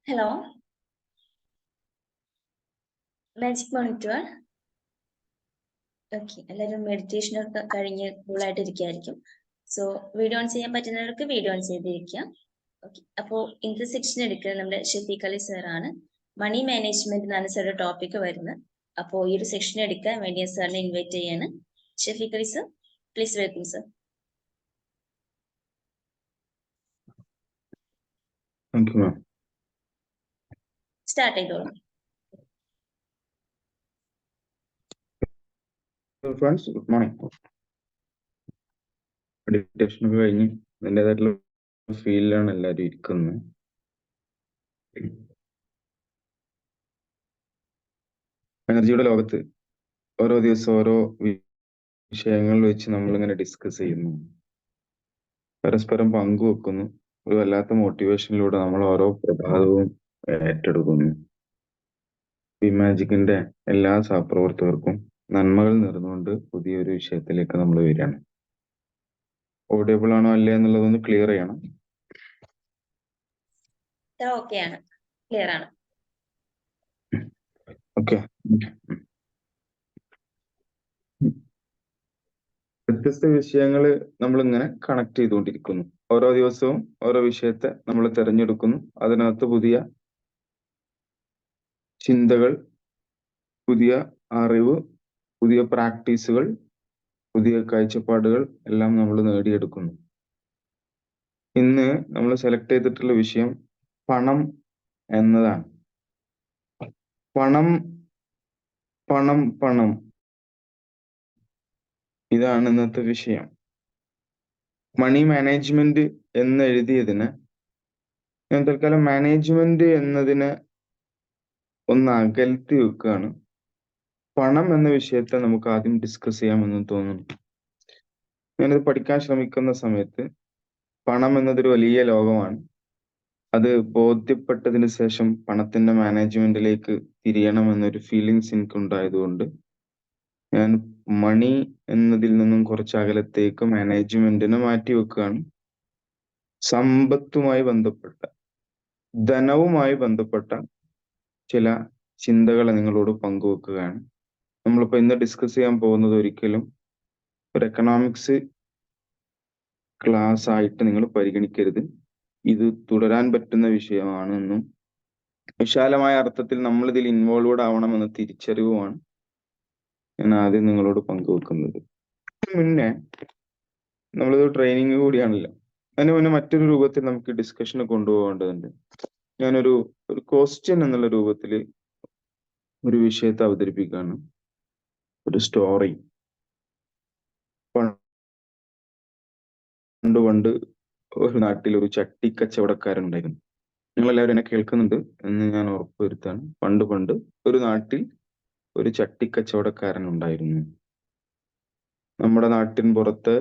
Hello, magic monitor. Okay, എല്ലാവരും meditation ഒക്കെ കഴിഞ്ഞ് കൂളായിട്ട് ഇരിക്കുകയായിരിക്കും. സോ വീഡിയോ ഓൺ ചെയ്യാൻ പറ്റുന്നവർക്ക് വീഡിയോ ഓൺ ചെയ്തിരിക്കുക. ഓക്കെ, അപ്പോൾ ഇന്നത്തെ സെക്ഷൻ എടുക്കുന്നത് നമ്മുടെ ഷെഫീഖ് അലി സാറാണ്. മണി മാനേജ്മെന്റ് എന്നാണ് സാറുടെ ടോപ്പിക്ക് വരുന്നത്. അപ്പോൾ ഈ ഒരു സെക്ഷൻ എടുക്കാൻ വേണ്ടി സാറിനെ ഇൻവൈറ്റ് ചെയ്യാണ്. Shafiq Ali sir, please welcome sir. Thank you, ma'am. സ്റ്റാർട്ട് ചെയ്തോളൂ. Friends, good morning. മെഡിറ്റേഷൻ ഒക്കെ കഴിഞ്ഞ് അതിൻ്റെതായിട്ടുള്ള ഫീലിലാണ് എല്ലാവരും ഇരിക്കുന്നത്. എനർജിയുടെ ലോകത്ത് ഓരോ ദിവസം ഓരോ വിഷയങ്ങൾ വെച്ച് നമ്മളിങ്ങനെ ഡിസ്കസ് ചെയ്യുന്നു, പരസ്പരം പങ്കുവെക്കുന്നു. ഒരു വല്ലാത്ത മോട്ടിവേഷനിലൂടെ നമ്മൾ ഓരോ പ്രഭാതവും ഏറ്റെടുക്കുന്നു. മാജിക്കിന്റെ എല്ലാ സഹപ്രവർത്തകർക്കും നന്മകൾ നേർന്നുകൊണ്ട് പുതിയൊരു വിഷയത്തിലേക്ക് നമ്മൾ വരികയാണ്. ഓഡിയബിൾ ആണോ അല്ലേ എന്നുള്ളതൊന്ന് ക്ലിയർ ചെയ്യണം. ഓക്കെ ആണ്, ക്ലിയർ ആണ്. ഓക്കെ. വ്യത്യസ്ത വിഷയങ്ങൾ നമ്മൾ ഇങ്ങനെ കണക്ട് ചെയ്തുകൊണ്ടിരിക്കുന്നു. ഓരോ ദിവസവും ഓരോ വിഷയത്തെ നമ്മൾ തിരഞ്ഞെടുക്കുന്നു. അതിനകത്ത് പുതിയ ചിന്തകൾ, പുതിയ അറിവ്, പുതിയ പ്രാക്ടീസുകൾ, പുതിയ കാഴ്ചപ്പാടുകൾ എല്ലാം നമ്മൾ നേടിയെടുക്കുന്നു. ഇന്ന് നമ്മൾ സെലക്ട് ചെയ്തിട്ടുള്ള വിഷയം പണം എന്നതാണ്. പണം പണം പണം ഇതാണ് ഇന്നത്തെ വിഷയം. മണി മാനേജ്മെന്റ് എന്ന് എഴുതിയതിന് ഞാൻ തൽക്കാലം മാനേജ്മെന്റ് എന്നതിനെ ഒന്ന് അകൽത്തി വെക്കുകയാണ്. പണം എന്ന വിഷയത്തെ നമുക്ക് ആദ്യം ഡിസ്കസ് ചെയ്യാമെന്ന് തോന്നുന്നു. ഞാനിത് പഠിക്കാൻ ശ്രമിക്കുന്ന സമയത്ത് പണം എന്നതൊരു വലിയ ലോകമാണ്. അത് ബോധ്യപ്പെട്ടതിന് ശേഷം പണത്തിന്റെ മാനേജ്മെന്റിലേക്ക് തിരിയണം എന്നൊരു ഫീലിങ്സ് എനിക്ക് ഉണ്ടായതുകൊണ്ട് ഞാൻ മണി എന്നതിൽ നിന്നും കുറച്ച് അകലത്തേക്ക് മാനേജ്മെന്റിനെ മാറ്റി വെക്കുകയാണ്. സമ്പത്തുമായി ബന്ധപ്പെട്ട, ധനവുമായി ബന്ധപ്പെട്ട ചില ചിന്തകളെ നിങ്ങളോട് പങ്കുവെക്കുകയാണ്. നമ്മളിപ്പോൾ ഇന്ന് ഡിസ്കസ് ചെയ്യാൻ പോകുന്നത് ഒരിക്കലും ഒരു എക്കണോമിക്സ് ക്ലാസ് ആയിട്ട് നിങ്ങൾ പരിഗണിക്കരുത്. ഇത് തുടരാൻ പറ്റുന്ന വിഷയമാണെന്നും വിശാലമായ അർത്ഥത്തിൽ നമ്മൾ ഇതിൽ ഇൻവോൾവഡ് ആവണമെന്ന തിരിച്ചറിവുമാണ് ഞാൻ ആദ്യം നിങ്ങളോട് പങ്കുവെക്കുന്നത്. മുന്നേ നമ്മളിത് ട്രെയിനിങ് കൂടിയാണല്ലോ, അതിന് മുന്നേ മറ്റൊരു രൂപത്തിൽ നമുക്ക് ഡിസ്കഷന് കൊണ്ടുപോകേണ്ടതുണ്ട്. ഞാനൊരു ക്വസ്റ്റ്യൻ എന്നുള്ള രൂപത്തിൽ ഒരു വിഷയത്തെ അവതരിപ്പിക്കുകയാണ്. ഒരു സ്റ്റോറി. പണ്ട് ഒരു നാട്ടിൽ ഒരു ചട്ടി കച്ചവടക്കാരൻ ഉണ്ടായിരുന്നു. നിങ്ങളെല്ലാവരും എന്നെ കേൾക്കുന്നുണ്ട് എന്ന് ഞാൻ ഉറപ്പുവരുത്താണ്. പണ്ട് ഒരു നാട്ടിൽ ഒരു ചട്ടിക്കച്ചവടക്കാരൻ ഉണ്ടായിരുന്നു. നമ്മുടെ നാട്ടിൻ പുറത്ത്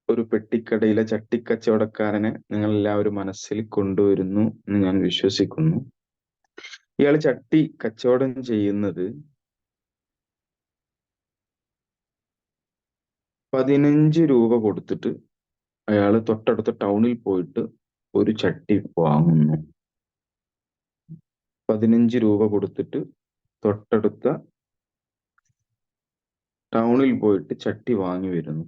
ഒരു പെട്ടിക്കടയിലെ ചട്ടിക്കച്ചവടക്കാരനെ നിങ്ങൾ എല്ലാവരും മനസ്സിൽ കൊണ്ടുവരുന്നു എന്ന് ഞാൻ വിശ്വസിക്കുന്നു. ഇയാൾ ചട്ടി കച്ചവടം ചെയ്യുന്നത് 15 രൂപ കൊടുത്തിട്ട് അയാൾ തൊട്ടടുത്ത ടൗണിൽ പോയിട്ട് ഒരു ചട്ടി വാങ്ങുന്നു. 15 രൂപ കൊടുത്തിട്ട് തൊട്ടടുത്ത ടൗണിൽ പോയിട്ട് ചട്ടി വാങ്ങി വരുന്നു.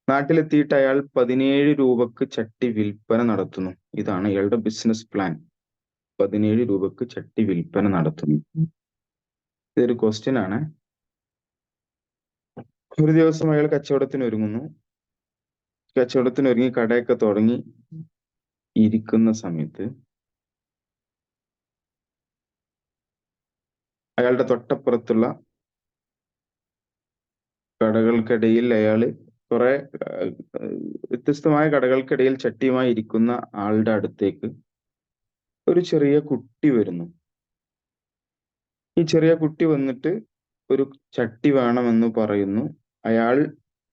നാട്ടിലെത്തിയിട്ട് അയാൾ 17 രൂപക്ക് ചട്ടി വിൽപ്പന നടത്തുന്നു. ഇതാണ് അയാളുടെ ബിസിനസ് പ്ലാൻ. 17 രൂപക്ക് ചട്ടി വിൽപ്പന നടത്തുന്നു. ഇതൊരു ക്വസ്റ്റ്യൻ ആണ്. ഒരു ദിവസം അയാൾ കച്ചവടത്തിന് ഒരുങ്ങി കടയൊക്കെ തുടങ്ങി ഇരിക്കുന്ന സമയത്ത് അയാളുടെ തൊട്ടപ്പുറത്തുള്ള കടകൾക്കിടയിൽ അയാൾ കുറെ വ്യത്യസ്തമായ കടകൾക്കിടയിൽ ചട്ടിയുമായി ഇരിക്കുന്ന ആളുടെ അടുത്തേക്ക് ഒരു ചെറിയ കുട്ടി വരുന്നു. ഈ ചെറിയ കുട്ടി വന്നിട്ട് ഒരു ചട്ടി വേണമെന്ന് പറയുന്നു. അയാൾ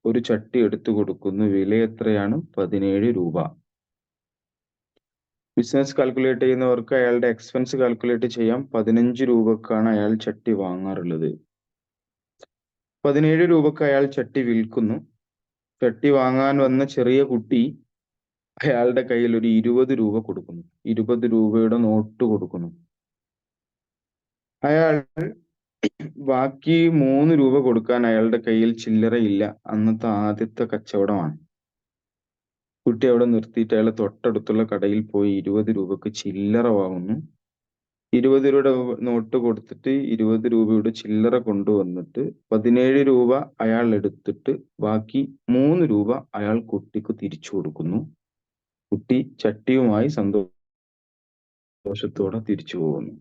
ഒരു ചട്ടി എടുത്തു കൊടുക്കുന്നു. വില എത്രയാണ്? 17 രൂപ. ബിസിനസ് കാൽക്കുലേറ്റ് ചെയ്യുന്നവർക്ക് അയാളുടെ എക്സ്പെൻസ് കാൽക്കുലേറ്റ് ചെയ്യാം. 15 രൂപക്കാണ് അയാൾ ചട്ടി വാങ്ങാറുള്ളത്. 17 രൂപക്ക് അയാൾ ചട്ടി വിൽക്കുന്നു. ചട്ടി വാങ്ങാൻ വന്ന ചെറിയ കുട്ടി അയാളുടെ കയ്യിൽ ഒരു 20 രൂപ കൊടുക്കുന്നു. 20 രൂപയുടെ നോട്ട് കൊടുക്കുന്നു. അയാൾ ബാക്കി 3 രൂപ കൊടുക്കാൻ അയാളുടെ കയ്യിൽ ചില്ലറയില്ല. അന്നത്തെ ആദ്യത്തെ കച്ചവടമാണ്. കുട്ടി അവിടെ നിർത്തിയിട്ട് അയാൾ തൊട്ടടുത്തുള്ള കടയിൽ പോയി 20 രൂപക്ക് ചില്ലറ വാങ്ങുന്നു. 20 രൂപയുടെ നോട്ട് കൊടുത്തിട്ട് 20 രൂപയുടെ ചില്ലറ കൊണ്ടുവന്നിട്ട് 17 രൂപ അയാൾ എടുത്തിട്ട് ബാക്കി 3 രൂപ അയാൾ കുട്ടിക്ക് തിരിച്ചു കൊടുക്കുന്നു. കുട്ടി ചട്ടിയുമായി സന്തോഷത്തോടെ തിരിച്ചു പോകുന്നു.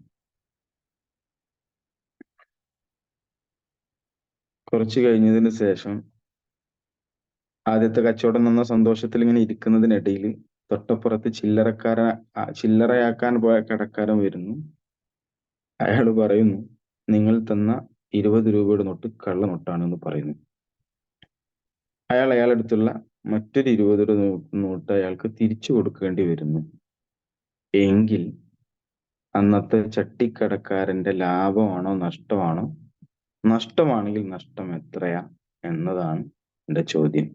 കുറച്ച് കഴിഞ്ഞതിന് ശേഷം ആദ്യത്തെ കച്ചവടം എന്ന സന്തോഷത്തിൽ ഇങ്ങനെ ഇരിക്കുന്നതിനിടയിൽ തൊട്ടപ്പുറത്ത് ചില്ലറയാക്കാൻ പോയ കടക്കാരൻ വരുന്നു. അയാൾ പറയുന്നു, നിങ്ങൾ തന്ന 20 രൂപയുടെ നോട്ട് കള്ളനോട്ടാണെന്ന് പറയുന്നു. അയാളടുത്തുള്ള മറ്റൊരു 20 നോട്ട് അയാൾക്ക് തിരിച്ചു കൊടുക്കേണ്ടി വരുന്നു. എങ്കിൽ അന്നത്തെ ചട്ടിക്കടക്കാരന്റെ ലാഭമാണോ നഷ്ടമാണോ? നഷ്ടമാണെങ്കിൽ നഷ്ടം എത്രയാ എന്നതാണ് എൻ്റെ ചോദ്യം.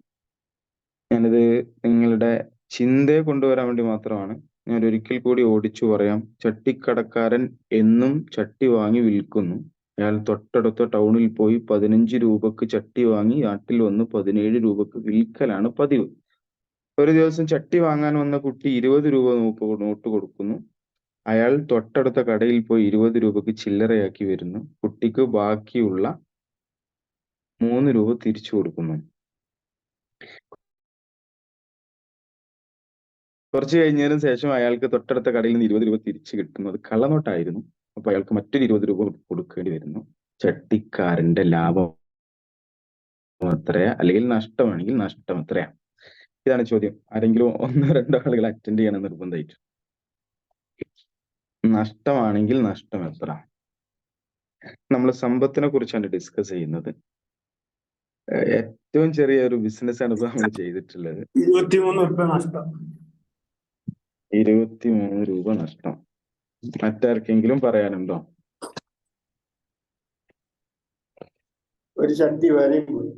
ഞാനിത് നിങ്ങളുടെ ചിന്തയെ കൊണ്ടുവരാൻ വേണ്ടി മാത്രമാണ്. ഞാൻ ഒരിക്കൽ കൂടി ഓടിച്ചു പറയാം. ചട്ടിക്കടക്കാരൻ എന്നും ചട്ടി വാങ്ങി വിൽക്കുന്നു. അയാൾ തൊട്ടടുത്ത ടൗണിൽ പോയി 15 രൂപക്ക് ചട്ടി വാങ്ങി നാട്ടിൽ വന്ന് 17 രൂപക്ക് വിൽക്കലാണ് പതിവ്. ഒരു ദിവസം ചട്ടി വാങ്ങാൻ വന്ന കുട്ടി 20 രൂപ നോട്ട് കൊടുക്കുന്നു. അയാൾ തൊട്ടടുത്ത കടയിൽ പോയി 20 രൂപക്ക് ചില്ലറയാക്കി വരുന്നു. കുട്ടിക്ക് ബാക്കിയുള്ള 3 രൂപ തിരിച്ചു കൊടുക്കുന്നു. കുറച്ച് കഴിഞ്ഞതിന് ശേഷം അയാൾക്ക് തൊട്ടടുത്ത കടയിൽ നിന്ന് 20 രൂപ തിരിച്ചു കിട്ടുന്നത് കള്ളനോട്ടായിരുന്നു. അപ്പൊ അയാൾക്ക് മറ്റൊരു 20 രൂപ കൊടുക്കേണ്ടി വരുന്നു. ചട്ടിക്കാരന്റെ ലാഭം എത്രയാ, അല്ലെങ്കിൽ നഷ്ടമാണെങ്കിൽ നഷ്ടം എത്രയാ? ഇതാണ് ചോദ്യം. ആരെങ്കിലും 1-2 ആളുകൾ അറ്റൻഡ് ചെയ്യണം നിർബന്ധമായിട്ട്. നഷ്ടമാണെങ്കിൽ നഷ്ടം എത്ര? നമ്മൾ സമ്പത്തിനെ കുറിച്ചാണ് ഡിസ്കസ് ചെയ്യുന്നത്. ഏറ്റവും ചെറിയ ഒരു ബിസിനസ് ആണ് ഇപ്പൊ നമ്മൾ ചെയ്തിട്ടുള്ളത്. 23 രൂപ നഷ്ടം. 23 രൂപ നഷ്ടം. മറ്റാർക്കെങ്കിലും പറയാനുണ്ടോ? ഒരു ചട്ടി വേറെയും പോയി.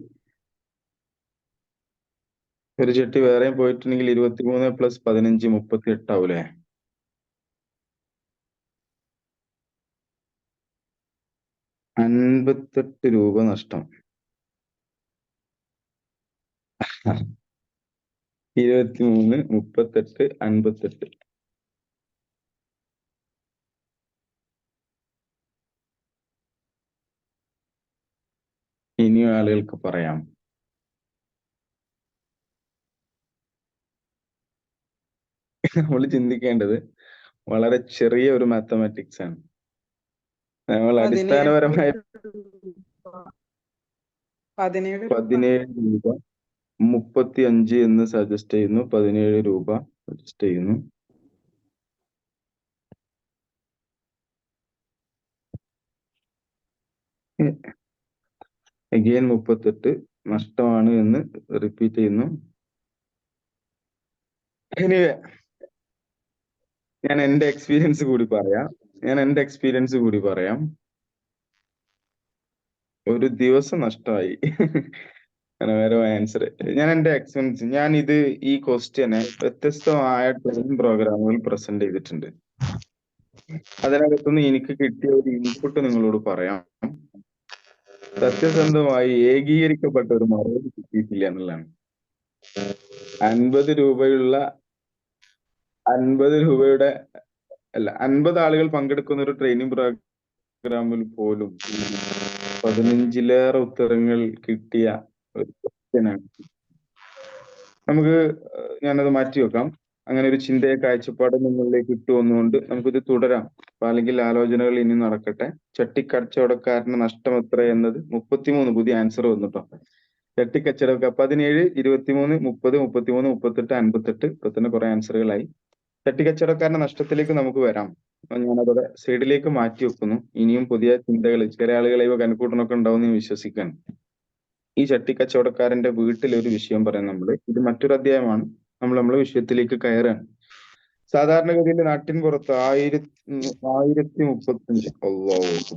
ഒരു ചട്ടി വേറെയും പോയിട്ടുണ്ടെങ്കിൽ 23 + 15 38 ആവൂലേ? $58 രൂപ നഷ്ടം. 23, 38, 58. ഇനിയും ആളുകൾക്ക് പറയാം. നമ്മൾ ചിന്തിക്കേണ്ടത് വളരെ ചെറിയ ഒരു മാത്തമാറ്റിക്സ് ആണ്. നമ്മൾ അടിസ്ഥാനപരമായ 17 രൂപ 35 എന്ന് സജസ്റ്റ് ചെയ്യുന്നു. 17 രൂപ സജസ്റ്റ് ചെയ്യുന്നു. അഗെയിൻ 38 നഷ്ടമാണ് എന്ന് റിപ്പീറ്റ് ചെയ്യുന്നു. എനിവേ, ഞാൻ എൻ്റെ എക്സ്പീരിയൻസ് കൂടി പറയാം. ഒരു ദിവസം നഷ്ടമായി. വേറെ ആൻസർ ഞാൻ എൻ്റെ എക്സ്പീരിയൻസ് ഈ ക്വസ്റ്റ്യനെ വ്യത്യസ്തമായ ട്രെയിനിങ് പ്രോഗ്രാമുകൾ പ്രസന്റ് ചെയ്തിട്ടുണ്ട്. അതിനകത്തുനിന്ന് എനിക്ക് കിട്ടിയ ഒരു ഇൻപുട്ട് നിങ്ങളോട് പറയാം. സത്യസന്ധമായി ഏകീകരിക്കപ്പെട്ട ഒരു മറുപടി കിട്ടിയിട്ടില്ല എന്നുള്ളതാണ്. 50 രൂപയുടെ 50 ആളുകൾ പങ്കെടുക്കുന്ന ഒരു ട്രെയിനിങ് പ്രോഗ്രാമിൽ പോലും 15-ലേറെ ഉത്തരങ്ങൾ കിട്ടിയ ഒരു ക്വസ്റ്റ്യനാണ്. ഞാനത് മാറ്റി വെക്കാം. അങ്ങനെ ഒരു ചിന്തയെ കാഴ്ചപ്പാട് നിങ്ങളിലേക്ക് ഇട്ടുവന്നുകൊണ്ട് നമുക്കിത് തുടരാം. അല്ലെങ്കിൽ ആലോചനകൾ ഇനി നടക്കട്ടെ. ചട്ടിക്കച്ചവടക്കാരന് നഷ്ടം എത്ര എന്നത് 33 പുതിയ ആൻസർ വന്നിട്ടോ. ചട്ടിക്കച്ചവടക്കാർ 17, 23, 30, 33, 38, 58 ഇപ്പൊ തന്നെ കുറെ ആൻസറുകളായി. ചട്ടിക്കച്ചവടക്കാരന്റെ നഷ്ടത്തിലേക്ക് നമുക്ക് വരാം. ഞാനതോടെ സൈഡിലേക്ക് മാറ്റി വെക്കുന്നു. ഇനിയും പുതിയ ചിന്തകൾ ചില ആളുകളെ കനക്കൂട്ടനൊക്കെ ഉണ്ടാവും എന്ന് വിശ്വസിക്കാണ്. ഈ ചട്ടിക്കച്ചവടക്കാരന്റെ വീട്ടിലൊരു വിഷയം പറയാം. ഇത് മറ്റൊരു അധ്യായമാണ്. നമ്മളെ വിഷയത്തിലേക്ക് കയറാണ്. സാധാരണഗതിയിൽ നാട്ടിൻ പുറത്ത് 1035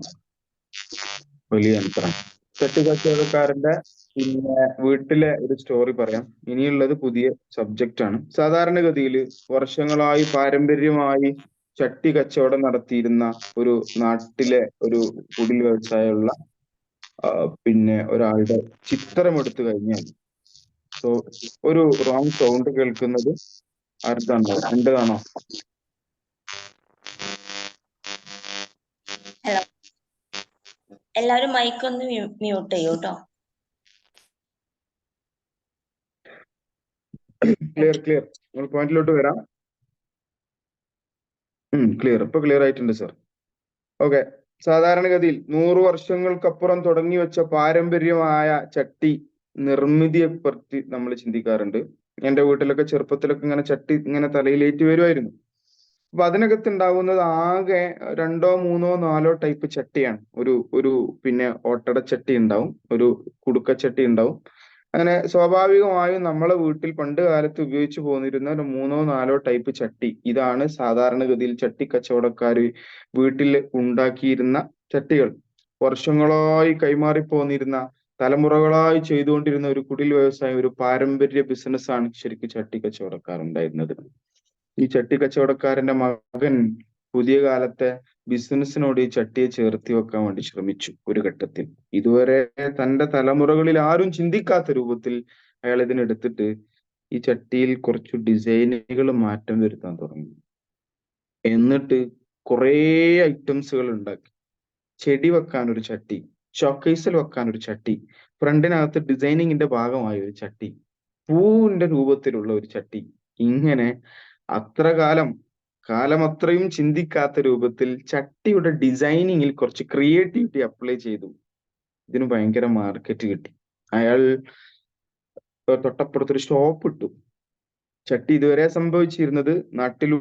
വലിയ യന്ത്രം. ചട്ടിക്കച്ചവടക്കാരന്റെ പിന്നെ വീട്ടിലെ ഒരു സ്റ്റോറി പറയാം. ഇനിയുള്ളത് പുതിയ സബ്ജക്റ്റ് ആണ്. സാധാരണഗതിയിൽ വർഷങ്ങളായി പാരമ്പര്യമായി ചട്ടി കച്ചവടം നടത്തിയിരുന്ന ഒരു നാട്ടിലെ ഒരു കുടിൽ വ്യവസായമുള്ള പിന്നെ ഒരാളുടെ ചിത്രം എടുത്തു കഴിഞ്ഞാൽ ഒരു റോങ് സൗണ്ട് കേൾക്കുന്നത് ആർക്കാണോ? എന്റേതാണോ? ഹലോ, എല്ലാവരും മൈക്ക് ഒന്ന് മ്യൂട്ട് ചെയ്യൂ കേട്ടോ. Clear clear. നമ്മൾ പോയിന്റിലോട്ട് വരാം. ക്ലിയർ. ഇപ്പൊ ക്ലിയർ ആയിട്ടുണ്ട് സർ. ഓക്കെ. സാധാരണഗതിയിൽ 100 വർഷങ്ങൾക്കപ്പുറം തുടങ്ങി വെച്ച പാരമ്പര്യമായ ചട്ടി നിർമ്മിതിയെ പറ്റി നമ്മൾ ചിന്തിക്കാറുണ്ട്. എന്റെ വീട്ടിലൊക്കെ ചെറുപ്പത്തിലൊക്കെ ഇങ്ങനെ ചട്ടി ഇങ്ങനെ തലയിലേറ്റ് വരുമായിരുന്നു. അപ്പൊ അതിനകത്ത് ഉണ്ടാവുന്നത് ആകെ 2, 3, 4 ടൈപ്പ് ചട്ടിയാണ്. ഒരു പിന്നെ ഓട്ടടച്ചട്ടി ഉണ്ടാവും, ഒരു കുടുക്കച്ചട്ടി ഉണ്ടാവും. അങ്ങനെ സ്വാഭാവികമായും നമ്മളെ വീട്ടിൽ പണ്ട് കാലത്ത് ഉപയോഗിച്ചു പോന്നിരുന്ന ഒരു 3, 4 ടൈപ്പ് ചട്ടി. ഇതാണ് സാധാരണഗതിയിൽ ചട്ടി കച്ചവടക്കാർ വീട്ടിൽ ഉണ്ടാക്കിയിരുന്ന ചട്ടികൾ. വർഷങ്ങളായി കൈമാറി പോന്നിരുന്ന, തലമുറകളായി ചെയ്തുകൊണ്ടിരുന്ന ഒരു കുടിൽ വ്യവസായം, ഒരു പാരമ്പര്യ ബിസിനസ്സാണ് ശരിക്കും ചട്ടി കച്ചവടക്കാർ ഉണ്ടായിരുന്നത്. ഈ ചട്ടി കച്ചവടക്കാരന്റെ മകൻ പുതിയ കാലത്തെ ബിസിനസ്സിനോട് ഈ ചട്ടിയെ ചേർത്തി വെക്കാൻ വേണ്ടി ശ്രമിച്ചു ഒരു ഘട്ടത്തിൽ. ഇതുവരെ തന്റെ തലമുറകളിൽ ആരും ചിന്തിക്കാത്ത രൂപത്തിൽ അയാൾ ഇതിനെടുത്തിട്ട് ഈ ചട്ടിയിൽ കുറച്ച് ഡിസൈനുകൾ മാറ്റം വരുത്താൻ തുടങ്ങി. എന്നിട്ട് കുറേ ഐറ്റംസുകൾ ഉണ്ടാക്കി. ചെടി വെക്കാൻ ഒരു ചട്ടി, ഷോക്കേസിൽ വെക്കാൻ ഒരു ചട്ടി, ഫ്രണ്ടിനകത്ത് ഡിസൈനിങ്ങിന്റെ ഭാഗമായ ഒരു ചട്ടി, പൂവിന്റെ രൂപത്തിലുള്ള ഒരു ചട്ടി. ഇങ്ങനെ കാലം അത്രയും ചിന്തിക്കാത്ത രൂപത്തിൽ ചട്ടിയുടെ ഡിസൈനിങ്ങിൽ കുറച്ച് ക്രിയേറ്റിവിറ്റി അപ്ലൈ ചെയ്തു. ഇതിന് ഭയങ്കര മാർക്കറ്റ് കിട്ടി. അയാൾ തൊട്ടപ്പുറത്തൊരു ഷോപ്പ് ഇട്ടു. ചട്ടി ഇതുവരെ സംഭവിച്ചിരുന്നത് നാട്ടിൽ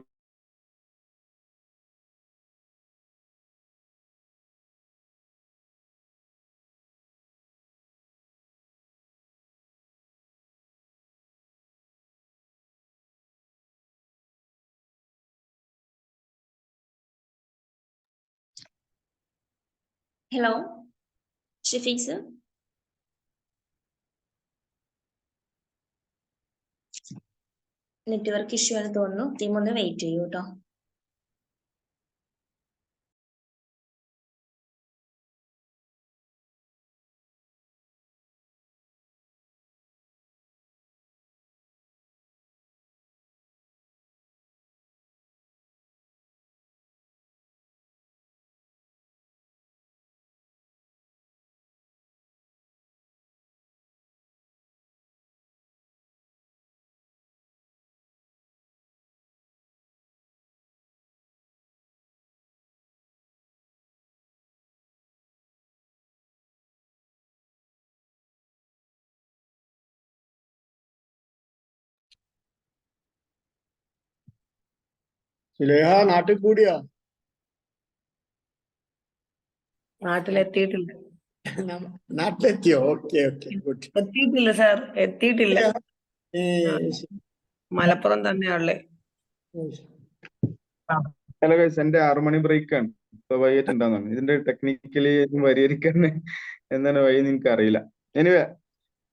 hello Shafeeq sir. Network issue ആണ് തോന്നുന്നു. ടീം ഒന്ന് വെയിറ്റ് ചെയ്യൂ കേട്ടോ. സുലേഹ നാട്ടിൽ കൂടിയോ? നാട്ടിലെത്തിയിട്ടില്ല. നാട്ടിലെത്തിയോ? Okay okay good. എത്തിയിട്ടില്ല സാർ, എത്തിയിട്ടില്ല. മലപ്പുറം തന്നെയാണല്ലേ. ഹലോ ഗൈസ്, എന്റെ 6 മണി ബ്രേക്ക് ആണ്. ഇപ്പൊ വൈകിട്ടുണ്ടാവുന്നതാണ്. ഇതിന്റെ ടെക്നിക്കലി പരിഹരിക്കാൻ എന്താണ് വഴി എനിക്ക് അറിയില്ല. എനിവേ,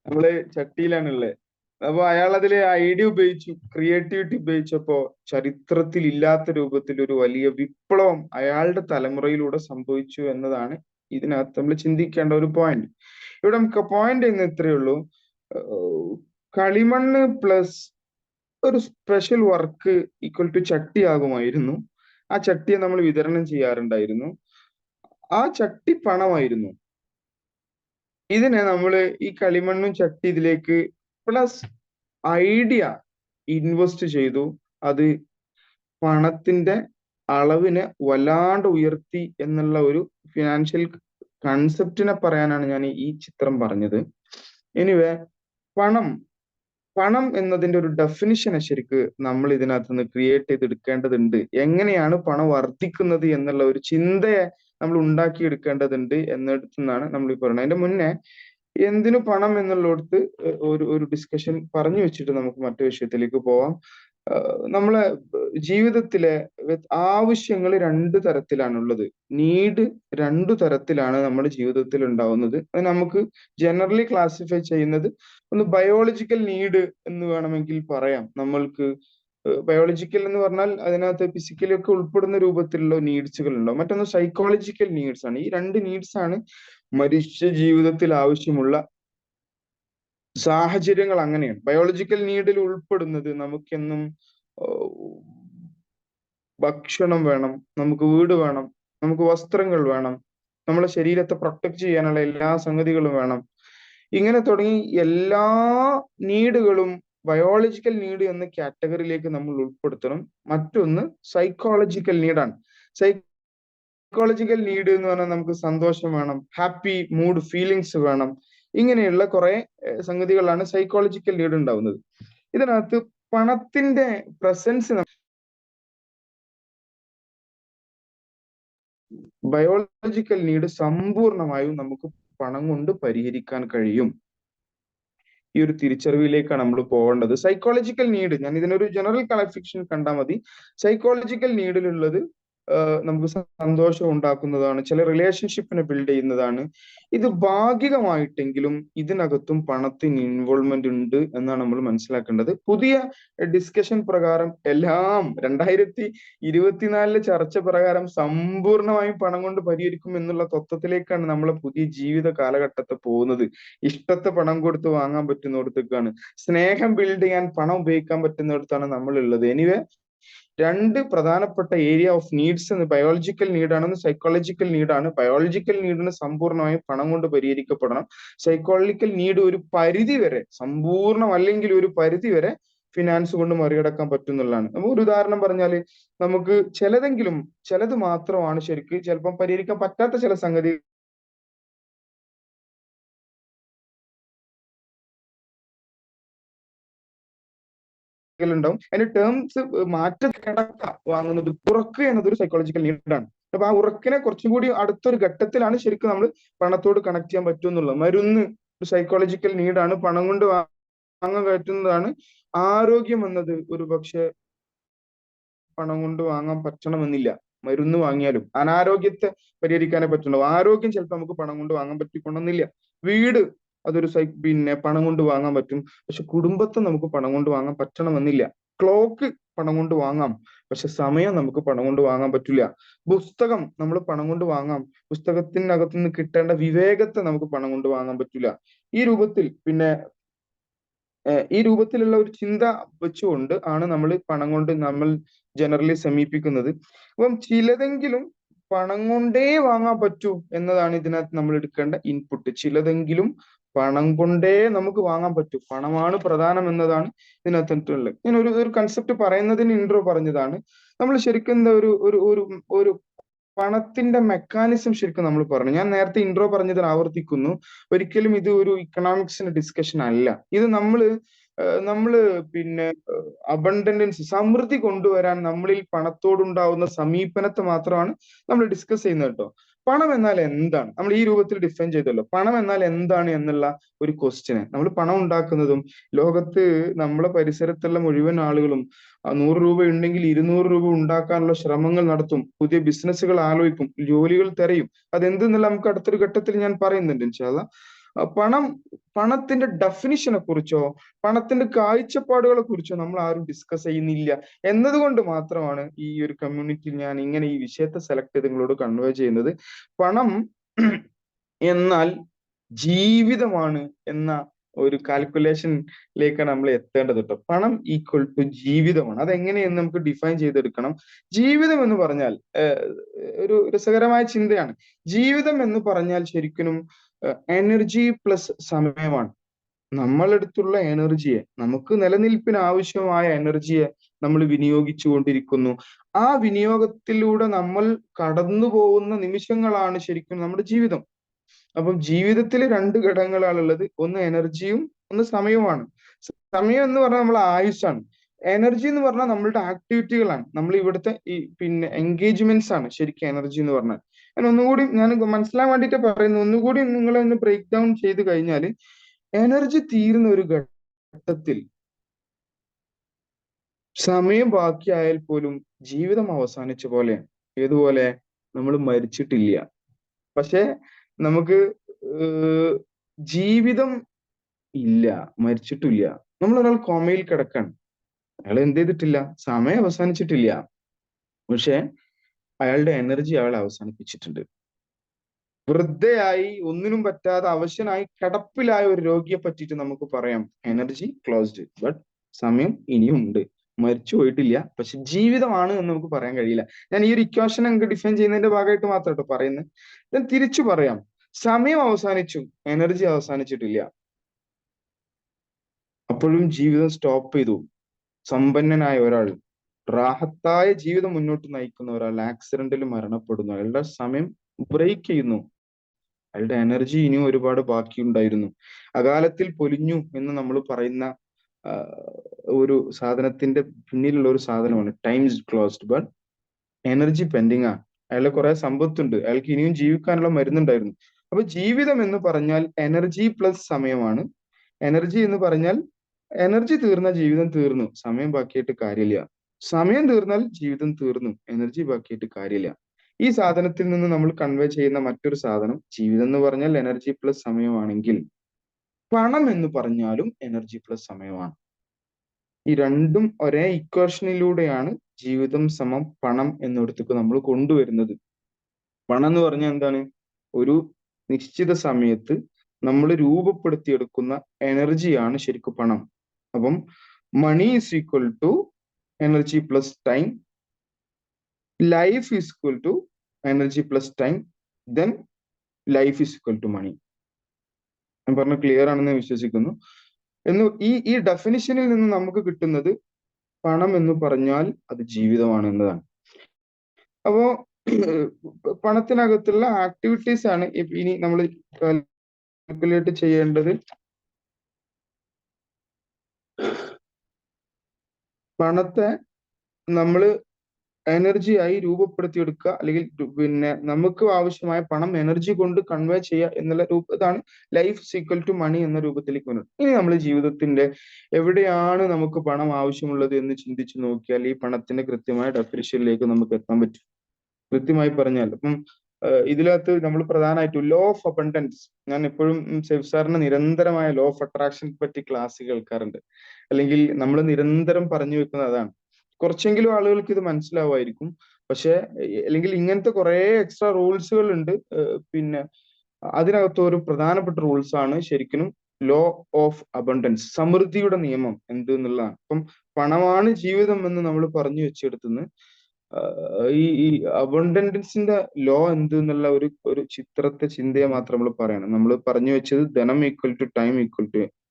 നമ്മള് ചട്ടിയിലാണുള്ളത്. അപ്പൊ അയാൾ അതില് ഐഡിയ ഉപയോഗിച്ചു, ക്രിയേറ്റിവിറ്റി ഉപയോഗിച്ചപ്പോ ചരിത്രത്തിൽ ഇല്ലാത്ത രൂപത്തിൽ ഒരു വലിയ വിപ്ലവം അയാളുടെ തലമുറയിലൂടെ സംഭവിച്ചു എന്നതാണ് ഇതിനകത്ത് നമ്മൾ ചിന്തിക്കേണ്ട ഒരു പോയിന്റ്. ഇവിടെ നമുക്ക് പോയിന്റ് ഇന്ന് ഇത്രയേ ഉള്ളൂ. കളിമണ്ണ് പ്ലസ് ഒരു സ്പെഷ്യൽ വർക്ക് ഈക്വൽ ടു ചട്ടി ആകുമായിരുന്നു. ആ ചട്ടിയെ നമ്മൾ വിതരണം ചെയ്യാറുണ്ടായിരുന്നു. ആ ചട്ടി പണമായിരുന്നു. ഇതിനെ നമ്മൾ ഈ കളിമണ്ണും ചട്ടി ഇതിലേക്ക് പ്ലസ് ഐഡിയ ഇൻവെസ്റ്റ് ചെയ്തു. അത് പണത്തിന്റെ അളവിനെ വല്ലാണ്ട് ഉയർത്തി എന്നുള്ള ഒരു ഫിനാൻഷ്യൽ കൺസെപ്റ്റിനെ പറയാനാണ് ഞാൻ ഈ ചിത്രം പറഞ്ഞത്. എനിവേ, പണം എന്നതിന്റെ ഒരു ഡെഫിനിഷനെ ശരിക്ക് നമ്മൾ ഇതിനകത്ത് നിന്ന് ക്രിയേറ്റ് ചെയ്തെടുക്കേണ്ടതുണ്ട്. എങ്ങനെയാണ് പണം വർദ്ധിക്കുന്നത് എന്നുള്ള ഒരു ചിന്തയെ നമ്മൾ ഉണ്ടാക്കിയെടുക്കേണ്ടതുണ്ട് എന്നിടത്തുനിന്നാണ് നമ്മൾ ഈ പറയുന്നത്. അതിന്റെ മുന്നേ എന്തിനു പണം എന്നുള്ളിടത്ത് ഒരു ഡിസ്കഷൻ പറഞ്ഞു വെച്ചിട്ട് നമുക്ക് മറ്റു വിഷയത്തിലേക്ക് പോവാം. നമ്മളെ ജീവിതത്തിലെ ആവശ്യങ്ങൾ രണ്ട് തരത്തിലാണുള്ളത്. നീഡ് രണ്ടു തരത്തിലാണ് നമ്മുടെ ജീവിതത്തിൽ ഉണ്ടാവുന്നത്. അത് നമുക്ക് ജനറലി ക്ലാസിഫൈ ചെയ്യുന്നത് ഒന്ന് ബയോളജിക്കൽ നീഡ് എന്ന് വേണമെങ്കിൽ പറയാം. നമ്മൾക്ക് ബയോളജിക്കൽ എന്ന് പറഞ്ഞാൽ അതിനകത്ത് ഫിസിക്കലി ഒക്കെ ഉൾപ്പെടുന്ന രൂപത്തിലുള്ള നീഡ്സുകൾ ഉണ്ടാവും. മറ്റൊന്ന് സൈക്കോളജിക്കൽ നീഡ്സ് ആണ്. ഈ രണ്ട് നീഡ്സ് ആണ് മനുഷ്യ ജീവിതത്തിൽ ആവശ്യമുള്ള സാഹചര്യങ്ങൾ. അങ്ങനെയാണ് ബയോളജിക്കൽ നീഡിൽ ഉൾപ്പെടുന്നത് നമുക്കെന്നും ഭക്ഷണം വേണം, നമുക്ക് വീട് വേണം, നമുക്ക് വസ്ത്രങ്ങൾ വേണം, നമ്മളെ ശരീരത്തെ പ്രൊട്ടക്ട് ചെയ്യാനുള്ള എല്ലാ സംഗതികളും വേണം. ഇങ്ങനെ തുടങ്ങി എല്ലാ നീഡുകളും ബയോളജിക്കൽ നീഡ് എന്ന കാറ്റഗറിയിലേക്ക് നമ്മൾ ഉൾപ്പെടുത്തണം. മറ്റൊന്ന് സൈക്കോളജിക്കൽ നീഡാണ്. സൈക്കോളജിക്കൽ നീഡ് എന്ന് പറഞ്ഞാൽ നമുക്ക് സന്തോഷം വേണം, ഹാപ്പി മൂഡ് ഫീലിങ്സ് വേണം. ഇങ്ങനെയുള്ള കുറെ സംഗതികളാണ് സൈക്കോളജിക്കൽ നീഡ് ഉണ്ടാവുന്നത്. ഇതിനകത്ത് പണത്തിന്റെ പ്രസൻസ് ബയോളജിക്കൽ നീഡ് സമ്പൂർണമായും നമുക്ക് പണം കൊണ്ട് പരിഹരിക്കാൻ കഴിയും. ഈ ഒരു തിരിച്ചറിവിലേക്കാണ് നമ്മൾ പോകേണ്ടത്. സൈക്കോളജിക്കൽ നീഡ്, ഞാൻ ഇതിനൊരു ജനറൽ ക്ലാസിഫിക്കേഷൻ കണ്ടാൽ മതി. സൈക്കോളജിക്കൽ നീഡിലുള്ളത് നമുക്ക് സന്തോഷം ഉണ്ടാക്കുന്നതാണ്, ചില റിലേഷൻഷിപ്പിനെ ബിൽഡ് ചെയ്യുന്നതാണ്. ഇത് ഭാഗികമായിട്ടെങ്കിലും ഇതിനകത്തും പണത്തിന് ഇൻവോൾവ്മെന്റ് ഉണ്ട് എന്നാണ് നമ്മൾ മനസ്സിലാക്കേണ്ടത്. പുതിയ ഡിസ്കഷൻ പ്രകാരം എല്ലാം 2024 ചർച്ച പ്രകാരം സമ്പൂർണമായും പണം കൊണ്ട് പരിഹരിക്കും എന്നുള്ള തത്വത്തിലേക്കാണ് നമ്മളെ പുതിയ ജീവിത കാലഘട്ടത്തെ പോകുന്നത്. ഇഷ്ടത്തെ പണം കൊടുത്ത് വാങ്ങാൻ പറ്റുന്നിടത്തേക്കാണ്, സ്നേഹം ബിൽഡ് ചെയ്യാൻ പണം ഉപയോഗിക്കാൻ പറ്റുന്നിടത്താണ് നമ്മൾ ഉള്ളത്. എനിവേ, രണ്ട് പ്രധാനപ്പെട്ട ഏരിയ ഓഫ് നീഡ്സ് എന്ന് ബയോളജിക്കൽ നീഡാണെന്ന് സൈക്കോളജിക്കൽ നീഡാണ്. ബയോളജിക്കൽ നീഡിന് സമ്പൂർണ്ണമായും പണം കൊണ്ട് പരിഹരിക്കപ്പെടണം. സൈക്കോളജിക്കൽ നീഡ് ഒരു പരിധി വരെ, സമ്പൂർണ്ണം അല്ലെങ്കിൽ ഒരു പരിധി വരെ ഫിനാൻസ് കൊണ്ട് മറികടക്കാൻ പറ്റുന്നുള്ളതാണ്. നമുക്ക് ഒരു ഉദാഹരണം പറഞ്ഞാൽ, നമുക്ക് ചിലത് മാത്രമാണ് ശരിക്ക് ചിലപ്പം പരിഹരിക്കാൻ പറ്റാത്ത ചില സംഗതി ഉണ്ടാവും. അതിന്റെ ടേംസ് മാറ്റം വാങ്ങുന്നത്, ഉറക്ക് എന്നതൊരു സൈക്കോളജിക്കൽ നീഡാണ്. അപ്പൊ ആ ഉറക്കിനെ കുറച്ചും കൂടി അടുത്തൊരു ഘട്ടത്തിലാണ് ശരിക്കും നമ്മൾ പണത്തോട് കണക്ട് ചെയ്യാൻ പറ്റുമെന്നുള്ളത്. മരുന്ന് ഒരു സൈക്കോളജിക്കൽ നീഡാണ്, പണം കൊണ്ട് വാങ്ങാൻ പറ്റുന്നതാണ്. ആരോഗ്യം എന്നത് ഒരു പക്ഷെ പണം കൊണ്ട് വാങ്ങാൻ പറ്റണമെന്നില്ല. മരുന്ന് വാങ്ങിയാലും അനാരോഗ്യത്തെ പരിഹരിക്കാനേ പറ്റുള്ളൂ. ആരോഗ്യം ചിലപ്പോൾ നമുക്ക് പണം കൊണ്ട് വാങ്ങാൻ പറ്റിക്കൊണ്ടെന്നില്ല. വീട് അതൊരു പണം കൊണ്ട് വാങ്ങാൻ പറ്റും, പക്ഷെ കുടുംബത്തെ നമുക്ക് പണം കൊണ്ട് വാങ്ങാൻ പറ്റണമെന്നില്ല. ക്ലോക്ക് പണം കൊണ്ട് വാങ്ങാം, പക്ഷെ സമയം നമുക്ക് പണം കൊണ്ട് വാങ്ങാൻ പറ്റില്ല. പുസ്തകം നമ്മൾ പണം കൊണ്ട് വാങ്ങാം, പുസ്തകത്തിനകത്തു നിന്ന് കിട്ടേണ്ട വിവേകത്തെ നമുക്ക് പണം കൊണ്ട് വാങ്ങാൻ പറ്റില്ല. ഈ രൂപത്തിലുള്ള ഒരു ചിന്ത വെച്ചുകൊണ്ട് ആണ് നമ്മൾ പണം കൊണ്ട് നമ്മൾ ജനറലി സമീപിക്കുന്നത്. അപ്പം ചിലതെങ്കിലും പണം കൊണ്ടേ വാങ്ങാൻ പറ്റൂ എന്നതാണ് ഇതിനകത്ത് നമ്മൾ എടുക്കേണ്ട ഇൻപുട്ട്. ചിലതെങ്കിലും പണം കൊണ്ടേ നമുക്ക് വാങ്ങാൻ പറ്റൂ, പണമാണ് പ്രധാനം എന്നതാണ് ഇതിനകത്തുള്ളത്. ഞാൻ ഒരു കൺസെപ്റ്റ് പറയുന്നതിന് ഇൻട്രോ പറഞ്ഞതാണ്. നമ്മൾ ശരിക്കും എന്താ ഒരു പണത്തിന്റെ മെക്കാനിസം ശരിക്കും നമ്മൾ പറഞ്ഞു. ഞാൻ നേരത്തെ ഇൻട്രോ പറഞ്ഞതിന് ആവർത്തിക്കുന്നു, ഒരിക്കലും ഇത് ഒരു ഇക്കണോമിക്സിന്റെ ഡിസ്കഷൻ അല്ല. ഇത് നമ്മള് അബണ്ടൻസ്, സമൃദ്ധി കൊണ്ടുവരാൻ നമ്മളിൽ പണത്തോടുണ്ടാവുന്ന സമീപനത്തെ മാത്രമാണ് നമ്മൾ ഡിസ്കസ് ചെയ്യുന്നത് കേട്ടോ. പണം എന്നാൽ എന്താണ്, നമ്മൾ ഈ രൂപത്തിൽ ഡിഫൈൻ ചെയ്തല്ലോ. പണം എന്നാൽ എന്താണ് എന്നുള്ള ഒരു ക്വസ്റ്റ്യന് നമ്മൾ പണം ഉണ്ടാക്കുന്നതും, ലോകത്ത് നമ്മളെ പരിസരത്തുള്ള മുഴുവൻ ആളുകളും 100 രൂപ ഉണ്ടെങ്കിൽ 200 രൂപ ഉണ്ടാക്കാനുള്ള ശ്രമങ്ങൾ നടത്തും, പുതിയ ബിസിനസ്സുകൾ ആലോചിക്കും, ജോലികൾ തിരയും. അതെന്തെന്നുള്ള നമുക്ക് അടുത്തൊരു ഘട്ടത്തിൽ ഞാൻ പറയുന്നുണ്ട് ഇൻഷാ അല്ലാഹ്. പണത്തിന്റെ ഡെഫിനിഷനെ കുറിച്ചോ പണത്തിന്റെ കാഴ്ചപ്പാടുകളെ കുറിച്ചോ നമ്മൾ ആരും ഡിസ്കസ് ചെയ്യുന്നില്ല എന്നതുകൊണ്ട് മാത്രമാണ് ഈ ഒരു കമ്മ്യൂണിറ്റിയിൽ ഞാൻ ഇങ്ങനെ ഈ വിഷയത്തെ സെലക്ട് ചെയ്ത് നിങ്ങളോട് കൺവേ ചെയ്യുന്നത്. പണം എന്നാൽ ജീവിതമാണ് എന്ന ഒരു കാൽക്കുലേഷനിലേക്കാണ് നമ്മൾ എത്തേണ്ടത് കേട്ടോ. പണം ഈക്വൽ ടു ജീവിതമാണ്. അതെങ്ങനെയെന്ന് നമുക്ക് ഡിഫൈൻ ചെയ്തെടുക്കണം. ജീവിതം എന്ന് പറഞ്ഞാൽ ഒരു രസകരമായ ചിന്തയാണ്. ജീവിതം എന്ന് പറഞ്ഞാൽ ശരിക്കും എനർജി പ്ലസ് സമയമാണ്. നമ്മളെടുത്തുള്ള എനർജിയെ, നമുക്ക് നിലനിൽപ്പിന് ആവശ്യമായ എനർജിയെ നമ്മൾ വിനിയോഗിച്ചു കൊണ്ടിരിക്കുന്നു. ആ വിനിയോഗത്തിലൂടെ നമ്മൾ കടന്നു പോകുന്ന നിമിഷങ്ങളാണ് ശരിക്കും നമ്മുടെ ജീവിതം. അപ്പം ജീവിതത്തിൽ 2 ഘടകങ്ങളാണുള്ളത്, ഒന്ന് എനർജിയും ഒന്ന് സമയവുമാണ്. സമയം എന്ന് പറഞ്ഞാൽ നമ്മളെ ആയുസ്സാണ്. എനർജി എന്ന് പറഞ്ഞാൽ നമ്മളുടെ ആക്ടിവിറ്റികളാണ്, നമ്മൾ ഇവിടുത്തെ എൻഗേജ്മെന്റ്സ് ആണ് ശരിക്കും എനർജി എന്ന് പറഞ്ഞാൽ. ഞാൻ മനസ്സിലാൻ വേണ്ടിയിട്ട് പറയുന്നു. ഒന്നുകൂടി നിങ്ങളെ ഒന്ന് ബ്രേക്ക് ഡൗൺ ചെയ്ത് കഴിഞ്ഞാൽ, എനർജി തീരുന്ന ഒരു ഘട്ടത്തിൽ സമയം ബാക്കിയായാൽ പോലും ജീവിതം അവസാനിച്ച പോലെ. ഏതുപോലെ? നമ്മൾ മരിച്ചിട്ടില്ല, പക്ഷെ നമുക്ക് ജീവിതം ഇല്ല, മരിച്ചിട്ടില്ല. നമ്മളൊരാൾ കോമയിൽ കിടക്കാണ്, അയാൾ എന്ത് ചെയ്തിട്ടില്ല, സമയം അവസാനിച്ചിട്ടില്ല, പക്ഷെ അയാളുടെ എനർജി അയാൾ അവസാനിപ്പിച്ചിട്ടുണ്ട്. വൃദ്ധയായി ഒന്നിനും പറ്റാതെ അവശനായി കിടപ്പിലായ ഒരു രോഗിയെ പറ്റിയിട്ട് നമുക്ക് പറയാം എനർജി ക്ലോസ്ഡ്, ബട്ട് സമയം ഇനിയും ഉണ്ട്, മരിച്ചു പോയിട്ടില്ല, പക്ഷെ ജീവിതമാണ് എന്ന് നമുക്ക് പറയാൻ കഴിയില്ല. ഞാൻ ഈ ഒരു ഇക്വേഷൻ അങ്ങ് ഡിഫൈൻ ചെയ്യുന്നതിന്റെ ഭാഗമായിട്ട് മാത്രം കേട്ടോ പറയുന്നത്. ഞാൻ തിരിച്ചു പറയാം, സമയം അവസാനിച്ചു, എനർജി അവസാനിച്ചിട്ടില്ല. അപ്പോഴും ജീവിതം സ്റ്റോപ്പ് ചെയ്തു. സമ്പന്നനായ ഒരാൾ, റാഹത്തായ ജീവിതം മുന്നോട്ട് നയിക്കുന്ന ഒരാൾ ആക്സിഡന്റിൽ മരണപ്പെടുന്നു, അയാളുടെ സമയം ബ്രേക്ക് ചെയ്യുന്നു, അയാളുടെ എനർജി ഇനിയും ഒരുപാട് ബാക്കിയുണ്ടായിരുന്നു. അകാലത്തിൽ പൊലിഞ്ഞു എന്ന് നമ്മൾ പറയുന്ന ഒരു സാധനത്തിന്റെ പിന്നിലുള്ള ഒരു സാധനമാണ് time is closed but energy pending ആണ്. അയാളുടെ കുറെ സമ്പത്തുണ്ട്, അയാൾക്ക് ഇനിയും ജീവിക്കാനുള്ള മരുന്നുണ്ടായിരുന്നു. അപ്പൊ ജീവിതം എന്ന് പറഞ്ഞാൽ എനർജി പ്ലസ് സമയമാണ്. എനർജി എന്ന് പറഞ്ഞാൽ എനർജി തീർന്ന ജീവിതം തീർന്നു, സമയം ബാക്കിയായിട്ട് കാര്യമില്ല. സമയം തീർന്നാൽ ജീവിതം തീർന്നു, എനർജി ബാക്കിയായിട്ട് കാര്യമില്ല. ഈ സാധനത്തിൽ നിന്ന് നമ്മൾ കൺവേ ചെയ്യുന്ന മറ്റൊരു സാധനം, ജീവിതം എന്ന് പറഞ്ഞാൽ എനർജി പ്ലസ് സമയമാണെങ്കിൽ പണം എന്ന് പറഞ്ഞാലും എനർജി പ്ലസ് സമയമാണ്. ഈ രണ്ടും ഒരേ ഇക്വേഷനിലൂടെയാണ് ജീവിതം സമം പണം എന്നിടത്തേക്ക് നമ്മൾ കൊണ്ടുവരുന്നത്. പണം എന്ന് പറഞ്ഞാൽ എന്താണ്? ഒരു നിശ്ചിത സമയത്ത് നമ്മൾ രൂപപ്പെടുത്തിയെടുക്കുന്ന എനർജിയാണ് ശരിക്കും പണം. അപ്പം money is equal to energy plus time, life is equal to energy plus time, then life is equal to money. ഞാൻ പറഞ്ഞ ക്ലിയർ ആണെന്ന് വിശ്വസിക്കുന്നു. ഈ ഡെഫിനിഷനിൽ നിന്ന് നമുക്ക് കിട്ടുന്നത് പണം എന്ന് പറഞ്ഞാൽ അത് ജീവിതമാണ് എന്നതാണ്. അപ്പോ പണത്തിനകത്തുള്ള ആക്ടിവിറ്റീസ് ആണ് ഇനി നമ്മൾ കാൽക്കുലേറ്റ് ചെയ്യേണ്ടത്. പണത്തെ നമ്മൾ എനർജി ആയി രൂപപ്പെടുത്തിയെടുക്കുക, അല്ലെങ്കിൽ പിന്നെ നമുക്ക് ആവശ്യമായ പണം എനർജി കൊണ്ട് കൺവേ ചെയ്യുക എന്നുള്ള ഇതാണ് ലൈഫ് ഈക്വൽ ടു മണി എന്ന രൂപത്തിലേക്ക് വരുന്നത്. ഇനി നമ്മൾ ജീവിതത്തിന്റെ എവിടെയാണ് നമുക്ക് പണം ആവശ്യമുള്ളത് എന്ന് ചിന്തിച്ചു നോക്കിയാൽ ഈ പണത്തിന്റെ കൃത്യമായ ഡെഫിനിഷനിലേക്ക് നമുക്ക് എത്താൻ പറ്റും. കൃത്യമായി പറഞ്ഞാൽ അപ്പം ഇതിനകത്ത് നമ്മൾ പ്രധാനമായിട്ടും ലോ ഓഫ് അബണ്ടൻസ്, ഞാൻ എപ്പോഴും സെഫ് സാറിന് നിരന്തരമായ ലോ ഓഫ് അട്രാക്ഷൻ പറ്റി ക്ലാസ് കേൾക്കാറുണ്ട്, അല്ലെങ്കിൽ നമ്മൾ നിരന്തരം പറഞ്ഞു വെക്കുന്നത് അതാണ്. കുറച്ചെങ്കിലും ആളുകൾക്ക് ഇത് മനസ്സിലാവുമായിരിക്കും, പക്ഷെ അല്ലെങ്കിൽ ഇങ്ങനത്തെ കുറെ എക്സ്ട്രാ റൂൾസുകൾ ഉണ്ട്. പിന്നെ അതിനകത്ത് ഒരു പ്രധാനപ്പെട്ട റൂൾസ് ആണ് ശരിക്കും ലോ ഓഫ് അബണ്ടൻസ്, സമൃദ്ധിയുടെ നിയമം എന്ത് എന്നുള്ളതാണ്. അപ്പം പണമാണ് ജീവിതം എന്ന് നമ്മൾ പറഞ്ഞു വെച്ചെടുത്തുനിന്ന് ഈ അബണ്ടൻസിന്റെ ലോ എന്ത് എന്നുള്ള ഒരു ചിന്തയെ മാത്രം നമ്മൾ പറയണം. നമ്മൾ പറഞ്ഞു വെച്ചത് ധനം equal to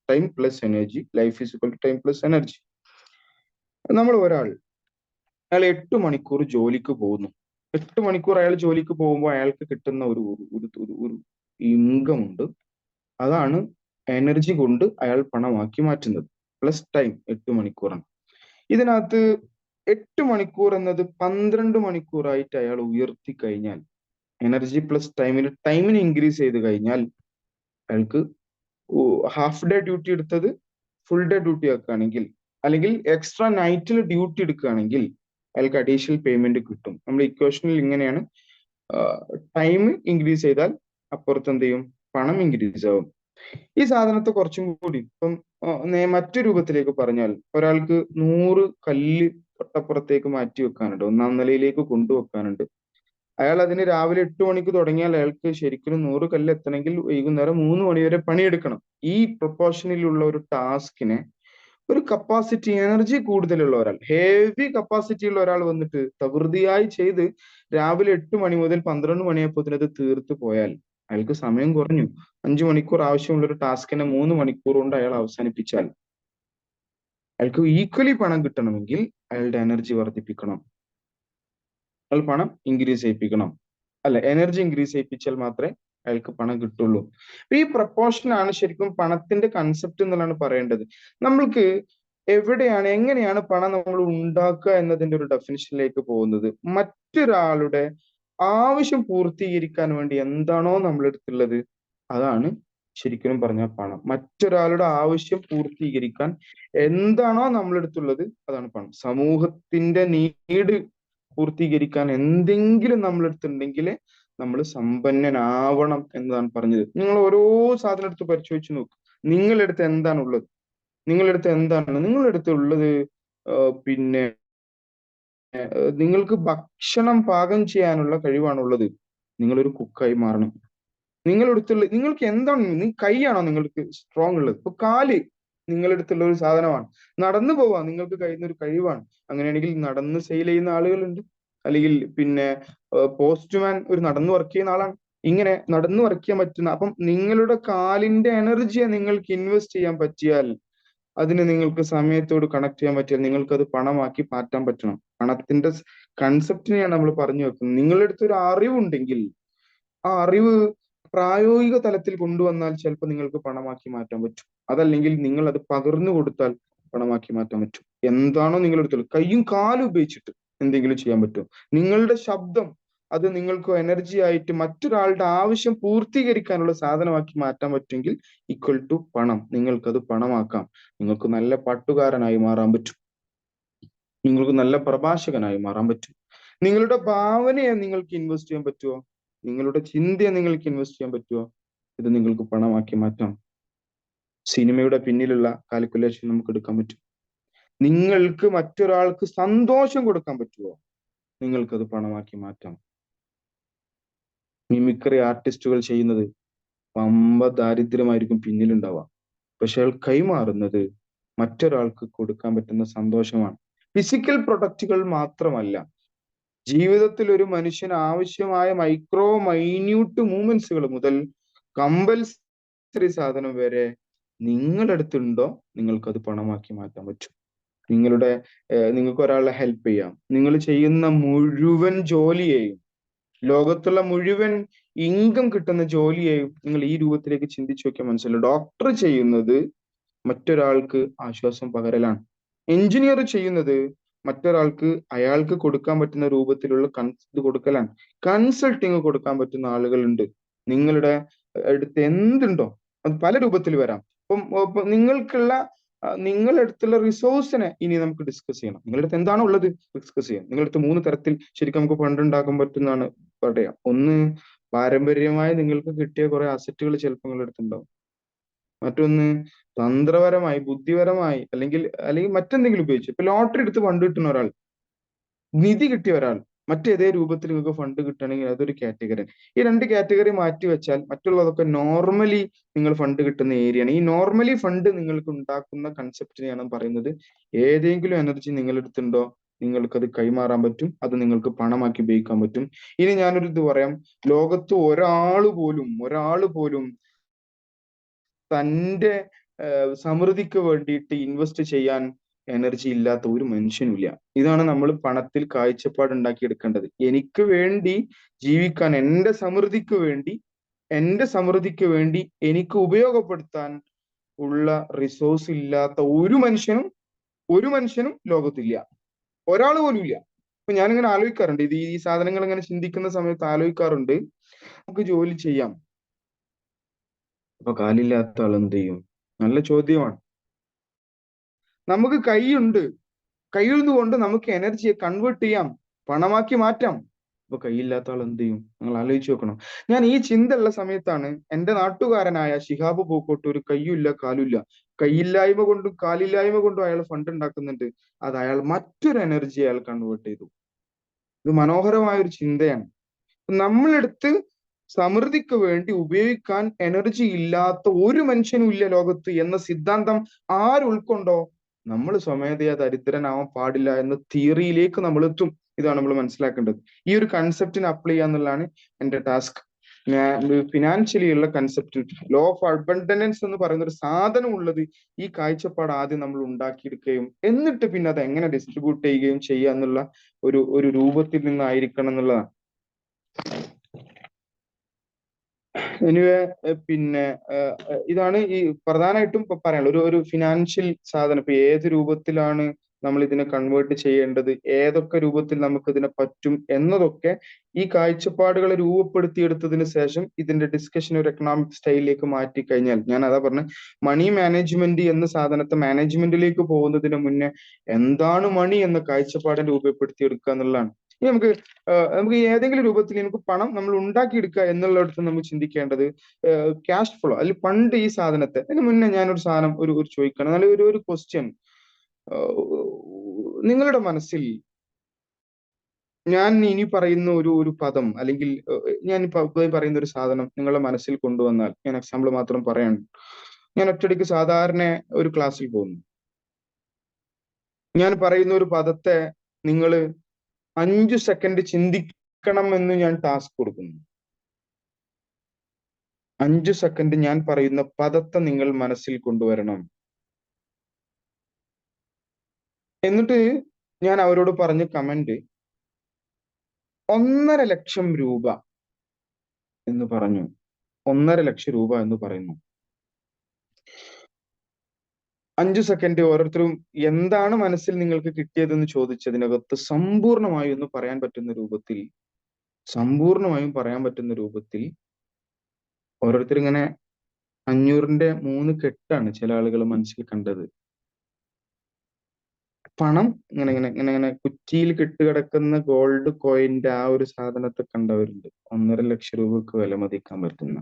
time plus energy, life is equal to time plus energy. നമ്മൾ അയാൾ 8 മണിക്കൂർ ജോലിക്ക് പോകുന്നു. 8 മണിക്കൂർ അയാൾ ജോലിക്ക് പോകുമ്പോൾ അയാൾക്ക് കിട്ടുന്ന ഒരു ഇൻകം ഉണ്ട്, അതാണ് എനർജി കൊണ്ട് അയാൾ പണമാക്കി മാറ്റുന്നത്. പ്ലസ് ടൈം 8 മണിക്കൂറാണ്. ഇതിനകത്ത് 8 മണിക്കൂർ എന്നത് 12 മണിക്കൂറായിട്ട് അയാൾ ഉയർത്തി കഴിഞ്ഞാൽ, എനർജി പ്ലസ് ടൈമിന് ഇൻക്രീസ് ചെയ്ത് കഴിഞ്ഞാൽ, അയാൾക്ക് ഹാഫ് ഡേ ഡ്യൂട്ടി എടുത്തത് ഫുൾ ഡേ ഡ്യൂട്ടി ആക്കുകയാണെങ്കിൽ, അല്ലെങ്കിൽ എക്സ്ട്രാ നൈറ്റിൽ ഡ്യൂട്ടി എടുക്കുകയാണെങ്കിൽ അയാൾക്ക് അഡീഷണൽ പേയ്മെന്റ് കിട്ടും. നമ്മൾ ഇക്വേഷനിൽ ഇങ്ങനെയാണ്, ടൈം ഇൻക്രീസ് ചെയ്താൽ അപ്പുറത്ത് എന്ത് ചെയ്യും, പണം ഇൻക്രീസ് ആവും. ഈ സാധനത്തെ കുറച്ചും കൂടി ഇപ്പം മറ്റു രൂപത്തിലേക്ക് പറഞ്ഞാൽ, ഒരാൾക്ക് 100 കല്ല് തൊട്ടപ്പുറത്തേക്ക് മാറ്റി വെക്കാനുണ്ട്, 1-ാം നിലയിലേക്ക് കൊണ്ടുവെക്കാനുണ്ട്. അയാൾ അതിന് രാവിലെ 8 മണിക്ക് തുടങ്ങിയാൽ അയാൾക്ക് ശരിക്കും 100 കല്ല് എത്തണമെങ്കിൽ വൈകുന്നേരം 3 മണി വരെ പണിയെടുക്കണം. ഈ പ്രൊപ്പോർഷനിലുള്ള ഒരു ടാസ്കിനെ ഒരു കപ്പാസിറ്റി, എനർജി കൂടുതലുള്ള ഒരാൾ, ഹെവി കപ്പാസിറ്റി ഉള്ള ഒരാൾ വന്നിട്ട് തകൃതിയായി ചെയ്ത് രാവിലെ 8 മണി മുതൽ 12 മണിയായപ്പോൾ അത് തീർത്ത് പോയാൽ അയാൾക്ക് സമയം കുറഞ്ഞു. 5 മണിക്കൂർ ആവശ്യമുള്ള ഒരു ടാസ്കിനെ 3 മണിക്കൂർ കൊണ്ട് അയാൾ അവസാനിപ്പിച്ചാൽ അയാൾക്ക് ഈക്വലി പണം കിട്ടണമെങ്കിൽ അയാളുടെ എനർജി വർദ്ധിപ്പിക്കണം, അയാൾ പണം ഇൻക്രീസ് ചെയ്യിപ്പിക്കണം, അല്ല എനർജി ഇൻക്രീസ് ചെയ്യിപ്പിച്ചാൽ മാത്രമേ അയാൾക്ക് പണം കിട്ടുള്ളൂ. അപ്പൊ ഈ പ്രപ്പോർഷനാണ് ശരിക്കും പണത്തിന്റെ കൺസെപ്റ്റ് എന്നുള്ളതാണ് പറയേണ്ടത്. നമ്മൾക്ക് എങ്ങനെയാണ് പണം നമ്മൾ ഉണ്ടാക്കുക എന്നതിന്റെ ഒരു ഡെഫിനിഷനിലേക്ക് പോകുന്നത്. മറ്റൊരാളുടെ ആവശ്യം പൂർത്തീകരിക്കാൻ വേണ്ടി എന്താണോ നമ്മളെടുത്തുള്ളത് അതാണ് ശരിക്കും പറഞ്ഞാൽ പണം. മറ്റൊരാളുടെ ആവശ്യം പൂർത്തീകരിക്കാൻ എന്താണോ നമ്മളെടുത്തുള്ളത് അതാണ് പണം. സമൂഹത്തിന്റെ നീഡ് പൂർത്തീകരിക്കാൻ എന്തെങ്കിലും നമ്മളെടുത്തുണ്ടെങ്കിൽ നമ്മൾ സമ്പന്നനാവണം എന്നതാണ് പറഞ്ഞത്. നിങ്ങൾ ഓരോ സാധനം എടുത്ത് പരിശോധിച്ച് നോക്കും. നിങ്ങളെടുത്ത് എന്താണുള്ളത്? നിങ്ങളെടുത്ത് എന്താണ്? നിങ്ങളെടുത്ത് ഉള്ളത് പിന്നെ നിങ്ങൾക്ക് ഭക്ഷണം പാകം ചെയ്യാനുള്ള കഴിവാണുള്ളത്. നിങ്ങളൊരു കുക്കായി മാറണം. നിങ്ങളെടുത്തുള്ള നിങ്ങൾക്ക് എന്താണ്? കൈയാണോ നിങ്ങൾക്ക് സ്ട്രോങ് ഉള്ളത്? ഇപ്പൊ കാല് നിങ്ങളെടുത്തുള്ള ഒരു സാധനമാണ്. നടന്നു പോവാ നിങ്ങൾക്ക് കഴിയുന്ന ഒരു കഴിവാണ്. അങ്ങനെയാണെങ്കിൽ നടന്ന് സെയിൽ ചെയ്യുന്ന ആളുകളുണ്ട്. അല്ലെങ്കിൽ പിന്നെ പോസ്റ്റ്മാൻ ഒരു നടന്നു വർക്ക് ചെയ്യുന്ന ആളാണ്. ഇങ്ങനെ നടന്നു വർക്ക് ചെയ്യാൻ പറ്റുന്ന, അപ്പം നിങ്ങളുടെ കാലിന്റെ എനർജിയെ നിങ്ങൾക്ക് ഇൻവെസ്റ്റ് ചെയ്യാൻ പറ്റിയാൽ, അതിന് നിങ്ങൾക്ക് സമയത്തോട് കണക്ട് ചെയ്യാൻ പറ്റിയാൽ നിങ്ങൾക്ക് അത് പണമാക്കി മാറ്റാൻ പറ്റണം. പണത്തിന്റെ കൺസെപ്റ്റിനെയാണ് നമ്മൾ പറഞ്ഞു വെക്കുന്നത്. നിങ്ങളുടെ അടുത്ത് ഒരു അറിവുണ്ടെങ്കിൽ ആ അറിവ് പ്രായോഗിക തലത്തിൽ കൊണ്ടുവന്നാൽ ചിലപ്പോൾ നിങ്ങൾക്ക് പണമാക്കി മാറ്റാൻ പറ്റും. അതല്ലെങ്കിൽ നിങ്ങൾ അത് പകർന്നു കൊടുത്താൽ പണമാക്കി മാറ്റാൻ പറ്റും. എന്താണോ നിങ്ങളുടെ അടുത്തുള്ളത്, കൈയും കാലും ഉപയോഗിച്ചിട്ട് എന്തെങ്കിലും ചെയ്യാൻ പറ്റും. നിങ്ങളുടെ ശബ്ദം അത് നിങ്ങൾക്ക് എനർജി ആയിട്ട് മറ്റൊരാളുടെ ആവശ്യം പൂർത്തീകരിക്കാനുള്ള സാധനമാക്കി മാറ്റാൻ പറ്റുമെങ്കിൽ ഈക്വൽ ടു പണം. നിങ്ങൾക്കത് പണമാക്കാം. നിങ്ങൾക്ക് നല്ല പാട്ടുകാരനായി മാറാൻ പറ്റും. നിങ്ങൾക്ക് നല്ല പ്രഭാഷകനായി മാറാൻ പറ്റും. നിങ്ങളുടെ ഭാവനയെ നിങ്ങൾക്ക് ഇൻവെസ്റ്റ് ചെയ്യാൻ പറ്റുമോ? നിങ്ങളുടെ ചിന്തയെ നിങ്ങൾക്ക് ഇൻവെസ്റ്റ് ചെയ്യാൻ പറ്റുമോ? ഇത് നിങ്ങൾക്ക് പണമാക്കി മാറ്റാം. സിനിമയുടെ പിന്നിലുള്ള കാൽക്കുലേഷൻ നമുക്ക് എടുക്കാൻ പറ്റും. നിങ്ങൾക്ക് മറ്റൊരാൾക്ക് സന്തോഷം കൊടുക്കാൻ പറ്റുമോ? നിങ്ങൾക്കത് പണമാക്കി മാറ്റാം. മിമിക്രി ആർട്ടിസ്റ്റുകൾ ചെയ്യുന്നത് പമ്പ ദാരിദ്ര്യമായിരിക്കും പിന്നിലുണ്ടാവുക. പക്ഷെ അയാൾ കൈമാറുന്നത് മറ്റൊരാൾക്ക് കൊടുക്കാൻ പറ്റുന്ന സന്തോഷമാണ്. ഫിസിക്കൽ പ്രൊഡക്റ്റുകൾ മാത്രമല്ല, ജീവിതത്തിൽ ഒരു മനുഷ്യന് ആവശ്യമായ മൈന്യൂട്ട് മൂവ്മെന്റ്സുകൾ മുതൽ കമ്പൽസറി സാധനം വരെ നിങ്ങളുടെ അടുത്തുണ്ടോ, നിങ്ങൾക്കത് പണമാക്കി മാറ്റാൻ പറ്റും. നിങ്ങൾക്ക് ഒരാളെ ഹെൽപ്പ് ചെയ്യാം. നിങ്ങൾ ചെയ്യുന്ന മുഴുവൻ ജോലിയെയും, ലോകത്തുള്ള മുഴുവൻ ഇൻകം കിട്ടുന്ന ജോലിയെയും നിങ്ങൾ ഈ രൂപത്തിലേക്ക് ചിന്തിച്ചു നോക്കിയാൽ മനസ്സിലാവും. ഡോക്ടർ ചെയ്യുന്നത് മറ്റൊരാൾക്ക് ആശ്വാസം പകരലാണ്. എഞ്ചിനീയർ ചെയ്യുന്നത് മറ്റൊരാൾക്ക് അയാൾക്ക് കൊടുക്കാൻ പറ്റുന്ന രൂപത്തിലുള്ള ഇത് കൊടുക്കലാണ്. കൺസൾട്ടിങ് കൊടുക്കാൻ പറ്റുന്ന ആളുകളുണ്ട്. നിങ്ങളുടെ അടുത്ത് എന്തുണ്ടോ അത് പല രൂപത്തിൽ വരാം. അപ്പം നിങ്ങളുടെ അടുത്തുള്ള റിസോഴ്സിനെ ഇനി നമുക്ക് ഡിസ്കസ് ചെയ്യണം. നിങ്ങളുടെ അടുത്ത് എന്താണോ ഉള്ളത് ഡിസ്കസ് ചെയ്യാം. നിങ്ങളുടെ അടുത്ത് 3 തരത്തിൽ ശരിക്കും നമുക്ക് ഫണ്ട് ഉണ്ടാക്കാൻ പറ്റുന്നതാണ് പറയാം. ഒന്ന്, പാരമ്പര്യമായി നിങ്ങൾക്ക് കിട്ടിയ കുറെ അസറ്റുകൾ ചിലപ്പോൾ നിങ്ങളുടെ അടുത്തുണ്ടാവും. മറ്റൊന്ന്, തന്ത്രപരമായി ബുദ്ധിപരമായി അല്ലെങ്കിൽ മറ്റെന്തെങ്കിലും ഉപയോഗിച്ച്, ഇപ്പൊ ലോട്ടറി എടുത്ത് ഫണ്ട് കിട്ടുന്ന ഒരാൾ, നിധി കിട്ടിയ ഒരാൾ, മറ്റേതേ രൂപത്തിൽ നിങ്ങൾക്ക് ഫണ്ട് കിട്ടണമെങ്കിൽ അതൊരു കാറ്റഗറി. ഈ 2 കാറ്റഗറി മാറ്റി വെച്ചാൽ മറ്റുള്ളതൊക്കെ നോർമലി നിങ്ങൾ ഫണ്ട് കിട്ടുന്ന ഏരിയയാണ്. ഈ നോർമലി ഫണ്ട് നിങ്ങൾക്ക് ഉണ്ടാക്കുന്ന കൺസെപ്റ്റിനെയാണ് പറയുന്നത്. ഏതെങ്കിലും എനർജി നിങ്ങളുടെ അടുത്തുണ്ടോ, നിങ്ങൾക്കത് കൈമാറാൻ പറ്റും. അത് നിങ്ങൾക്ക് പണമാക്കി ഉപയോഗിക്കാൻ പറ്റും. ഇനി ഞാനൊരു ഇത് പറയാം. ലോകത്ത് ഒരാൾ പോലും തൻ്റെ സമൃദ്ധിക്ക് വേണ്ടിയിട്ട് ഇൻവെസ്റ്റ് ചെയ്യാൻ എനർജി ഇല്ലാത്ത ഒരു മനുഷ്യനുമില്ല. ഇതാണ് നമ്മൾ പണത്തിൽ കാഴ്ചപ്പാട് ഉണ്ടാക്കിയെടുക്കേണ്ടത്. എനിക്ക് വേണ്ടി ജീവിക്കാൻ, എൻ്റെ സമൃദ്ധിക്ക് വേണ്ടി എനിക്ക് ഉപയോഗപ്പെടുത്താൻ ഉള്ള റിസോഴ്സ് ഇല്ലാത്ത ഒരു മനുഷ്യനും ലോകത്തില്ല. ഒരാൾ പോലും ഇല്ല. അപ്പൊ ഞാനിങ്ങനെ ആലോചിക്കാറുണ്ട്, ഈ സാധനങ്ങൾ ഇങ്ങനെ ചിന്തിക്കുന്ന സമയത്ത് ആലോചിക്കാറുണ്ട്, നമുക്ക് ജോലി ചെയ്യാം, അപ്പൊ കാലില്ലാത്ത ആൾ എന്ത് ചെയ്യും? നല്ല ചോദ്യമാണ്. നമുക്ക് കൈയുകൊണ്ട് നമുക്ക് എനർജിയെ കൺവേർട്ട് ചെയ്യാം, പണമാക്കി മാറ്റാം. അപ്പൊ കൈയില്ലാത്ത ആൾ എന്ത് ചെയ്യും? നിങ്ങൾ ആലോചിച്ച് നോക്കണം. ഞാൻ ഈ ചിന്ത ഉള്ള സമയത്താണ് എൻ്റെ നാട്ടുകാരനായ ശിഹാബ് പൂക്കോട്ടൂർ കയ്യുമില്ല കാലുമില്ല, കൈയില്ലായ്മ കൊണ്ടും കാലില്ലായ്മ കൊണ്ടും അയാൾ ഫണ്ട് ഉണ്ടാക്കുന്നുണ്ട്. അത് അയാൾ മറ്റൊരു എനർജി അയാൾ കൺവേർട്ട് ചെയ്തു. ഇത് മനോഹരമായ ഒരു ചിന്തയാണ്. നമ്മളെടുത്ത് സമൃദ്ധിക്ക് വേണ്ടി ഉപയോഗിക്കാൻ എനർജി ഇല്ലാത്ത ഒരു മനുഷ്യനും ഇല്ല ലോകത്ത് എന്ന സിദ്ധാന്തം ആര് ഉൾക്കൊണ്ടോ, നമ്മൾ സ്വമേധയാ ദരിദ്രനാവാൻ പാടില്ല എന്ന തിയറിയിലേക്ക് നമ്മൾ എത്തും. ഇതാണ് നമ്മൾ മനസ്സിലാക്കേണ്ടത്. ഈ ഒരു കൺസെപ്റ്റിനെ അപ്ലൈ ചെയ്യുക എന്നുള്ളതാണ് എൻ്റെ ടാസ്ക്. ഫിനാൻഷ്യലി ഉള്ള കൺസെപ്റ്റ്, ലോ ഓഫ് അബണ്ടൻസ് എന്ന് പറയുന്ന ഒരു സാധനം ഉള്ളത്, ഈ കാഴ്ചപ്പാട് ആദ്യം നമ്മൾ ഉണ്ടാക്കിയെടുക്കുകയും എന്നിട്ട് പിന്നെ അത് എങ്ങനെ ഡിസ്ട്രിബ്യൂട്ട് ചെയ്യുകയും ചെയ്യുക എന്നുള്ള ഒരു രൂപത്തിൽ നിന്നായിരിക്കണം എന്നുള്ളതാണ്. എനിവേ, പിന്നെ ഇതാണ് ഈ പ്രധാനമായിട്ടും ഇപ്പൊ പറയാനുള്ളത്. ഒരു ഫിനാൻഷ്യൽ സാധനം ഇപ്പൊ ഏത് രൂപത്തിലാണ് നമ്മൾ ഇതിനെ കൺവേർട്ട് ചെയ്യേണ്ടത്, ഏതൊക്കെ രൂപത്തിൽ നമുക്ക് ഇതിനെ പറ്റും എന്നതൊക്കെ ഈ കാഴ്ചപ്പാടുകൾ രൂപപ്പെടുത്തിയെടുത്തതിന് ശേഷം ഇതിന്റെ ഡിസ്കഷൻ ഒരു എക്കണോമിക് സ്റ്റൈലിലേക്ക് മാറ്റി കഴിഞ്ഞാൽ, ഞാൻ അതാ പറഞ്ഞ മണി മാനേജ്മെന്റ് എന്ന സാധനത്തെ മാനേജ്മെന്റിലേക്ക് പോകുന്നതിന് മുന്നേ എന്താണ് മണി എന്ന കാഴ്ചപ്പാടിനെ രൂപപ്പെടുത്തിയെടുക്കുക എന്നുള്ളതാണ്. ഇനി നമുക്ക് ഏതെങ്കിലും രൂപത്തിൽ നമുക്ക് പണം നമ്മൾ ഉണ്ടാക്കിയെടുക്കുക എന്നുള്ളിടത്ത് നമുക്ക് ചിന്തിക്കേണ്ടത് ക്യാഷ് ഫ്ലോ, അല്ലെങ്കിൽ പണ്ട് ഈ സാധനത്തെ, അതിന് മുന്നേ ഞാനൊരു സാധനം ഒരു ചോദിക്കണം, അല്ലെങ്കിൽ ഒരു ക്വസ്റ്റ്യൻ നിങ്ങളുടെ മനസ്സിൽ, ഞാൻ ഇനി പറയുന്ന ഒരു പദം, അല്ലെങ്കിൽ ഞാൻ പറയുന്ന ഒരു സാധനം നിങ്ങളുടെ മനസ്സിൽ കൊണ്ടുവന്നാൽ, ഞാൻ എക്സാമ്പിൾ മാത്രം പറയാണ്, ഞാൻ ഒറ്റയടിക്ക് സാധാരണ ഒരു ക്ലാസ്സിൽ പോകുന്നു, ഞാൻ പറയുന്ന ഒരു പദത്തെ നിങ്ങൾ 5 സെക്കൻഡ് ചിന്തിക്കണം എന്ന് ഞാൻ ടാസ്ക് കൊടുക്കുന്നു. 5 സെക്കൻഡ് ഞാൻ പറയുന്ന പദത്തെ നിങ്ങൾ മനസ്സിൽ കൊണ്ടുവരണം. എന്നിട്ട് ഞാൻ അവരോട് പറഞ്ഞ കമന്റ് 1.5 ലക്ഷം രൂപ എന്ന് പറഞ്ഞു. 1.5 ലക്ഷം രൂപ എന്ന് പറയുന്നു. 5 സെക്കൻഡ് ഓരോരുത്തരും എന്താണ് മനസ്സിൽ നിങ്ങൾക്ക് കിട്ടിയതെന്ന് ചോദിച്ചതിനകത്ത് സമ്പൂർണമായും പറയാൻ പറ്റുന്ന രൂപത്തിൽ ഓരോരുത്തർ ഇങ്ങനെ 500-ന്റെ 3 കെട്ടാണ് ചില ആളുകൾ മനസ്സിൽ കണ്ടത്. പണം ഇങ്ങനെ കുറ്റിയിൽ കെട്ടുകിടക്കുന്ന ഗോൾഡ് കോയിന്റെ ആ ഒരു സാധനത്തെ കണ്ടവരുണ്ട്. 1.5 ലക്ഷം രൂപക്ക് വില മതിക്കാൻ പറ്റുന്ന.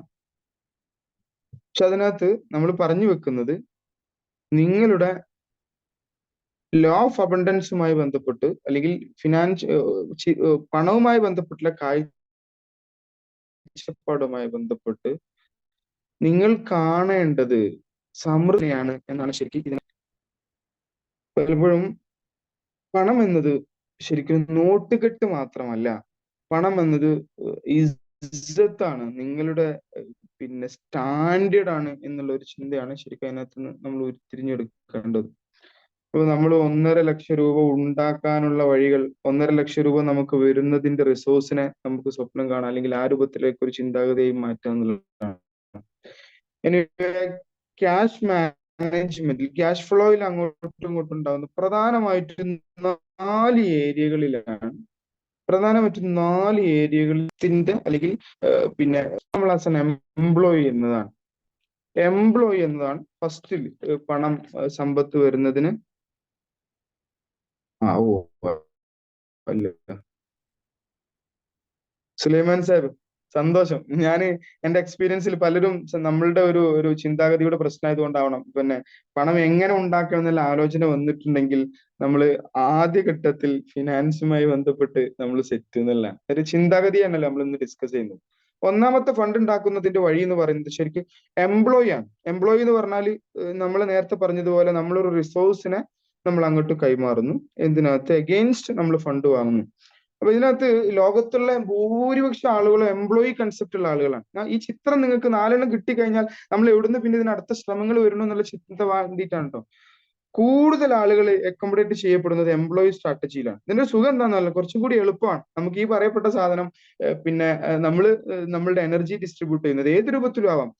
പക്ഷെ അതിനകത്ത് നമ്മൾ പറഞ്ഞു വെക്കുന്നത്, നിങ്ങളുടെ ലോ ഓഫ് അബണ്ടൻസുമായി ബന്ധപ്പെട്ട്, അല്ലെങ്കിൽ പണവുമായി ബന്ധപ്പെട്ടുള്ള കാഴ്ചപ്പാടുമായി ബന്ധപ്പെട്ട് നിങ്ങൾ കാണേണ്ടത് സമൃദ്ധിയാണ് എന്നാണ് ശരിക്കും. ഇതിന് പലപ്പോഴും പണം എന്നത് ശരിക്കും നോട്ടുകെട്ട് മാത്രമല്ല, പണം എന്നത് ഇസ്സത്താണ്, നിങ്ങളുടെ സ്റ്റാൻഡേർഡ് ആണ് എന്നുള്ള ഒരു ചിന്തയാണ് ശരിക്കും അതിനകത്ത് നിന്ന് നമ്മൾ ഉരുത്തിരിഞ്ഞെടുക്കേണ്ടത്. അപ്പൊ നമ്മൾ 1.5 ലക്ഷം രൂപ ഉണ്ടാക്കാനുള്ള വഴികൾ, 1.5 ലക്ഷം രൂപ നമുക്ക് വരുന്നതിന്റെ റിസോഴ്സിനെ നമുക്ക് സ്വപ്നം കാണാം, അല്ലെങ്കിൽ ആ രൂപത്തിലേക്ക് ഒരു ചിന്താഗതിയും മാറ്റാം എന്നുള്ളതാണ്. ക്യാഷ് മാനേജ്മെന്റിൽ, ക്യാഷ് ഫ്ലോയിൽ അങ്ങോട്ടും ഇങ്ങോട്ടും ഉണ്ടാകുന്ന പ്രധാനമായിട്ടും 4 ഏരിയകളിന്റെ, അല്ലെങ്കിൽ നമ്മൾ ആസ് എൻ എംപ്ലോയി എന്നതാണ് ഫസ്റ്റിൽ പണം സമ്പത്ത് വരുന്നതിന്. സുലൈമാൻ സാഹിബ്, സന്തോഷം. ഞാൻ എന്റെ എക്സ്പീരിയൻസിൽ പലരും നമ്മളുടെ ഒരു ചിന്താഗതിയുടെ പ്രശ്നമായതുകൊണ്ടാവണം പണം എങ്ങനെ ഉണ്ടാക്കണം എന്നുള്ള ആലോചന വന്നിട്ടുണ്ടെങ്കിൽ നമ്മൾ ആദ്യഘട്ടത്തിൽ ഫിനാൻസുമായി ബന്ധപ്പെട്ട് നമ്മൾ സെറ്റ് എന്നുള്ള ഒരു ചിന്താഗതിയാണല്ലോ നമ്മൾ ഇന്ന് ഡിസ്കസ് ചെയ്യുന്നത്. ഒന്നാമത്തെ ഫണ്ട് ഉണ്ടാക്കുന്നതിന്റെ വഴി എന്ന് പറയുന്നത് ശരിക്കും എംപ്ലോയി ആണ്. എംപ്ലോയി എന്ന് പറഞ്ഞാൽ നമ്മൾ നേരത്തെ പറഞ്ഞതുപോലെ നമ്മളൊരു റിസോഴ്സിനെ നമ്മൾ അങ്ങോട്ട് കൈമാറുന്നു, എന്തിനകത്ത് എഗെയിൻസ്റ്റ് നമ്മൾ ഫണ്ട് വാങ്ങുന്നു. അപ്പൊ ഇതിനകത്ത് ലോകത്തുള്ള ഭൂരിപക്ഷം ആളുകളും എംപ്ലോയി കൺസെപ്റ്റ് ഉള്ള ആളുകളാണ്. ഈ ചിത്രം നിങ്ങൾക്ക് 4 കിട്ടിക്കഴിഞ്ഞാൽ നമ്മൾ എവിടുന്ന് പിന്നെ ഇതിന് അടുത്ത ശ്രമങ്ങൾ വരുന്നു എന്നുള്ള ചിന്ത വേണ്ടിയിട്ടാണ് കേട്ടോ. കൂടുതൽ ആളുകൾ അക്കോമഡേറ്റ് ചെയ്യപ്പെടുന്നത് എംപ്ലോയി സ്ട്രാറ്റജിയിലാണ്. ഇതിന്റെ സുഖം എന്താണെന്നല്ല, കുറച്ചും കൂടി എളുപ്പമാണ്. നമുക്ക് ഈ പറയപ്പെട്ട സാധനം നമ്മളുടെ എനർജി ഡിസ്ട്രിബ്യൂട്ട് ചെയ്യുന്നത് ഏത് രൂപത്തിലും ആവാം.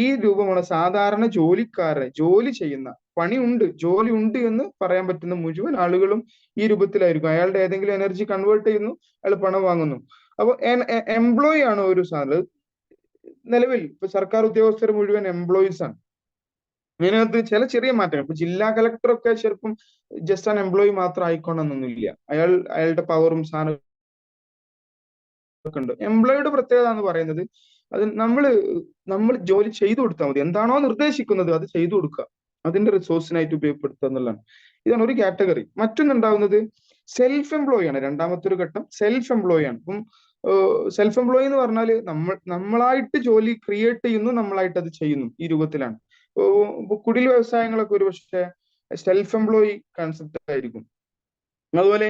ഈ രൂപമാണ് സാധാരണ ജോലിക്കാരെ, ജോലി ചെയ്യുന്ന, ജോലി ഉണ്ട് എന്ന് പറയാൻ പറ്റുന്ന മുഴുവൻ ആളുകളും ഈ രൂപത്തിലായിരിക്കും. അയാളുടെ ഏതെങ്കിലും എനർജി കൺവേർട്ട് ചെയ്യുന്നു, അയാൾ പണം വാങ്ങുന്നു. അപ്പൊ എംപ്ലോയി ആണ് ഒരു സാധനം. നിലവിൽ ഇപ്പൊ സർക്കാർ ഉദ്യോഗസ്ഥർ മുഴുവൻ എംപ്ലോയീസ് ആണ്. ഇതിനകത്ത് ചില ചെറിയ മാറ്റങ്ങൾ, ഇപ്പൊ ജില്ലാ കളക്ടറൊക്കെ ചിലപ്പം ജസ്റ്റ് ആൻ എംപ്ലോയി മാത്രം ആയിക്കോണമെന്നൊന്നുമില്ല. അയാളുടെ പവറും സാധനമൊക്കെ ഉണ്ട്. എംപ്ലോയിയുടെ പ്രത്യേകത എന്ന് പറയുന്നത്, അത് നമ്മൾ ജോലി ചെയ്തു കൊടുത്താൽ മതി. എന്താണോ നിർദ്ദേശിക്കുന്നത് അത് ചെയ്തു കൊടുക്കുക, അതിന്റെ റിസോഴ്സിനായിട്ട് ഉപയോഗപ്പെടുത്തുക എന്നുള്ളതാണ്. ഇതാണ് ഒരു കാറ്റഗറി. മറ്റൊന്നുണ്ടാവുന്നത് സെൽഫ് എംപ്ലോയി ആണ്. രണ്ടാമത്തെ ഒരു ഘട്ടം സെൽഫ് എംപ്ലോയി ആണ്. അപ്പം സെൽഫ് എംപ്ലോയി എന്ന് പറഞ്ഞാൽ നമ്മളായിട്ട് ജോലി ക്രിയേറ്റ് ചെയ്യുന്നു, നമ്മളായിട്ട് അത് ചെയ്യുന്നു, ഈ രൂപത്തിലാണ്. കുടിൽ വ്യവസായങ്ങളൊക്കെ ഒരു പക്ഷേ സെൽഫ് എംപ്ലോയി കൺസെപ്റ്റ് ആയിരിക്കും. അതുപോലെ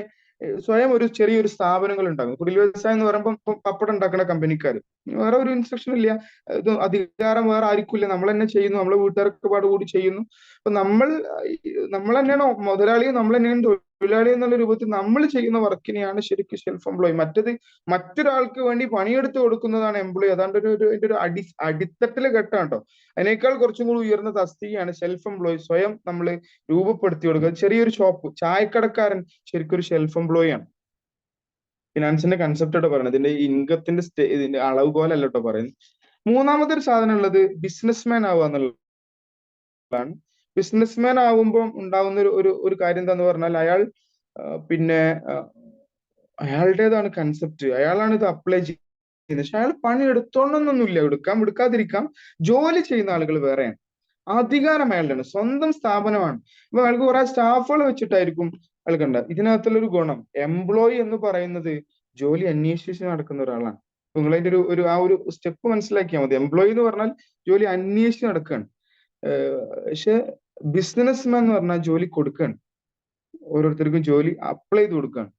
സ്വയം ഒരു ചെറിയൊരു സ്ഥാപനങ്ങൾ ഉണ്ടാകും. കുടിൽ വ്യവസായം എന്ന് പറയുമ്പോൾ പപ്പടം ഉണ്ടാക്കുന്ന കമ്പനിക്കാർ, വേറെ ഒരു ഇൻസ്ട്രക്ഷൻ ഇല്ല, ഇത് അധികാരം വേറെ ആയിരിക്കില്ല, നമ്മൾ തന്നെ ചെയ്യുന്നു, നമ്മളെ വീട്ടുകാർക്ക് പാട് കൂടി ചെയ്യുന്നു. അപ്പൊ നമ്മൾ തന്നെയാണോ മുതലാളിയും, നമ്മൾ തന്നെയാണ് തൊഴിലാളി എന്നുള്ള രൂപത്തിൽ നമ്മൾ ചെയ്യുന്ന വർക്കിനെയാണ് ശരിക്കും സെൽഫ് എംപ്ലോയ്. മറ്റൊരാൾക്ക് വേണ്ടി പണിയെടുത്ത് കൊടുക്കുന്നതാണ് എംപ്ലോയി. അതാണ്ട് അതിന്റെ ഒരു അടിത്തട്ടിലെ ഘട്ടം കേട്ടോ. അതിനേക്കാൾ കുറച്ചും കൂടി ഉയർന്ന തസ്തികയാണ് സെൽഫ് എംപ്ലോയ്. സ്വയം നമ്മൾ രൂപപ്പെടുത്തി കൊടുക്കുക. ചെറിയൊരു ഷോപ്പ്, ചായക്കടക്കാരൻ ശരിക്കും ഒരു സെൽഫ് എംപ്ലോയി ആണ്. ഫിനാൻസിന്റെ കൺസെപ്റ്റ് ആയിട്ട് പറയുന്നത്, ഇതിന്റെ ഇൻകത്തിന്റെ ഇതിന്റെ അളവ് പോലെ അല്ല കേട്ടോ പറയുന്നത്. മൂന്നാമത്തെ ഒരു സാധനം ഉള്ളത് ബിസിനസ്മാൻ ആവുക എന്നുള്ളതാണ്. ബിസിനസ്മാൻ ആവുമ്പോൾ ഉണ്ടാവുന്ന ഒരു കാര്യം എന്താന്ന് പറഞ്ഞാൽ അയാളുടേതാണ് കൺസെപ്റ്റ്, അയാളാണ് ഇത് അപ്ലൈ ചെയ്യുന്നത്. പക്ഷെ അയാൾ പണി എടുത്തോണമെന്നൊന്നുമില്ല, എടുക്കാതിരിക്കാം. ജോലി ചെയ്യുന്ന ആളുകൾ വേറെയാണ്. അധികാരം അയാളുടെ സ്വന്തം സ്ഥാപനമാണ്. അപ്പൊ അയാൾക്ക് കുറെ സ്റ്റാഫുകൾ വെച്ചിട്ടായിരിക്കും അയാൾക്കുണ്ട്. ഇതിനകത്തുള്ള ഒരു ഗുണം, എംപ്ലോയി എന്ന് പറയുന്നത് ജോലി അന്വേഷിച്ച് നടക്കുന്ന ഒരാളാണ്. നിങ്ങളതിന്റെ ആ ഒരു സ്റ്റെപ്പ് മനസ്സിലാക്കിയാൽ മതി. എംപ്ലോയി എന്ന് പറഞ്ഞാൽ ജോലി അന്വേഷിച്ച് നടക്കുകയാണ്. പക്ഷെ ബിസിനസ്മാൻ എന്ന് പറഞ്ഞാൽ ജോലി കൊടുക്കുകയാണ്, ഓരോരുത്തർക്കും ജോലി അപ്ലൈ ചെയ്ത് കൊടുക്കുകയാണ്.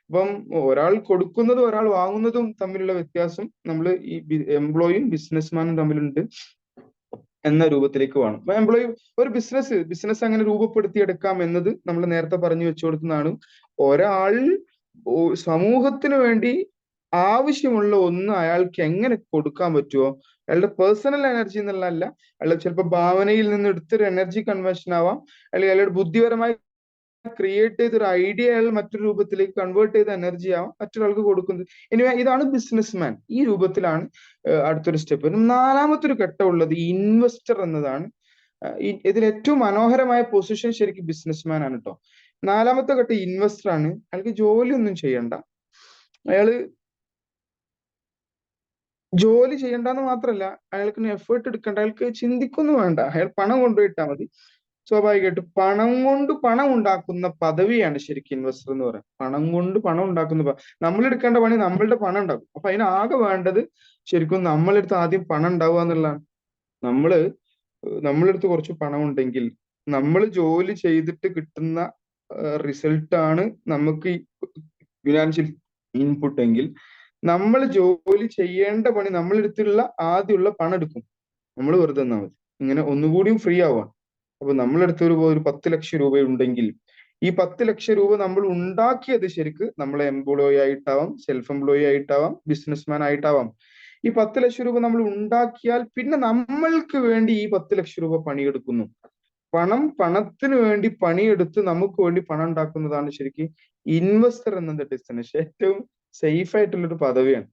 അപ്പം ഒരാൾ കൊടുക്കുന്നതും ഒരാൾ വാങ്ങുന്നതും തമ്മിലുള്ള വ്യത്യാസം നമ്മൾ ഈ എംപ്ലോയിയും ബിസിനസ്മാനും തമ്മിലുണ്ട് എന്ന രൂപത്തിലേക്ക് വേണം. അപ്പൊ എംപ്ലോയി ഒരു ബിസിനസ് അങ്ങനെ രൂപപ്പെടുത്തിയെടുക്കാം എന്നത് നമ്മൾ നേരത്തെ പറഞ്ഞു വെച്ചു കൊടുക്കുന്നതാണ്. ഒരാൾ സമൂഹത്തിന് വേണ്ടി ആവശ്യമുള്ള ഒന്ന് അയാൾക്ക് എങ്ങനെ കൊടുക്കാൻ പറ്റുമോ, അയാളുടെ പേഴ്സണൽ എനർജി എന്നുള്ളതല്ല, അയാളുടെ ചിലപ്പോൾ ഭാവനയിൽ നിന്ന് എടുത്തൊരു എനർജി കൺവേർഷൻ ആവാം, അല്ലെങ്കിൽ അയാളുടെ ബുദ്ധിപരമായി ക്രിയേറ്റ് ചെയ്തൊരു ഐഡിയ അയാൾ മറ്റൊരു രൂപത്തിലേക്ക് കൺവേർട്ട് ചെയ്ത എനർജി ആവാം മറ്റൊരാൾക്ക് കൊടുക്കുന്നത്. ഇനി ഇതാണ് ബിസിനസ്മാൻ. ഈ രൂപത്തിലാണ് അടുത്തൊരു സ്റ്റെപ്പ്. നാലാമത്തെ ഒരു ഘട്ടം ഉള്ളത് ഇൻവെസ്റ്റർ എന്നതാണ്. ഇതിൽ ഏറ്റവും മനോഹരമായ പൊസിഷൻ ശരിക്കും ബിസിനസ്മാൻ ആണ് കേട്ടോ. നാലാമത്തെ ഘട്ടം ഇൻവെസ്റ്റർ ആണ്. അയാൾക്ക് ജോലിയൊന്നും ചെയ്യണ്ട, ജോലി ചെയ്യണ്ടെന്ന് മാത്രമല്ല, അയാൾക്ക് എഫേർട്ട് എടുക്കണ്ട, അയാൾക്ക് ചിന്തിക്കൊന്നും വേണ്ട, അയാൾ പണം കൊണ്ടുപോയിട്ടാൽ മതി. സ്വാഭാവികമായിട്ടും പണം ഉണ്ടാക്കുന്ന പദവിയാണ് ശരിക്കും ഇൻവെസ്റ്റർ എന്ന് പറയുന്നത്. പണം കൊണ്ട് പണം ഉണ്ടാക്കുന്ന നമ്മൾ എടുക്കേണ്ട പണി നമ്മളുടെ പണം ഉണ്ടാകും. അപ്പൊ അതിനാകെ വേണ്ടത് ശരിക്കും നമ്മളെടുത്ത് ആദ്യം പണം ഉണ്ടാവുക എന്നുള്ളതാണ്. നമ്മളെടുത്ത് കുറച്ച് പണം ഉണ്ടെങ്കിൽ, നമ്മൾ ജോലി ചെയ്തിട്ട് കിട്ടുന്ന റിസൾട്ടാണ് നമുക്ക് ഫിനാൻഷ്യൽ ഇൻപുട്ട് എങ്കിൽ, നമ്മൾ ജോലി ചെയ്യേണ്ട പണി നമ്മളെടുത്തുള്ള ആദ്യമുള്ള പണം എടുക്കും, നമ്മൾ വെറുതെ തന്നാൽ മതി. ഇങ്ങനെ ഒന്നുകൂടിയും ഫ്രീ ആവാം. അപ്പൊ നമ്മളെടുത്ത് ഒരു 10 ലക്ഷം രൂപ ഉണ്ടെങ്കിൽ, ഈ 10 ലക്ഷം രൂപ നമ്മൾ ഉണ്ടാക്കിയത് ശരിക്ക് നമ്മളെ എംപ്ലോയി ആയിട്ടാവാം, സെൽഫ് എംപ്ലോയി ആയിട്ടാവാം, ബിസിനസ്മാൻ ആയിട്ടാവാം. ഈ 10 ലക്ഷം രൂപ നമ്മൾ ഉണ്ടാക്കിയാൽ പിന്നെ നമ്മൾക്ക് വേണ്ടി ഈ 10 ലക്ഷം രൂപ പണിയെടുക്കുന്നു. പണത്തിന് വേണ്ടി പണിയെടുത്ത് നമുക്ക് വേണ്ടി പണം ഉണ്ടാക്കുന്നതാണ് ശരിക്കും ഇൻവെസ്റ്റർ എന്ന ഡെസ്റ്റിനേഷൻ. ഏറ്റവും സേഫ് ആയിട്ടുള്ളൊരു പദവിയാണ്.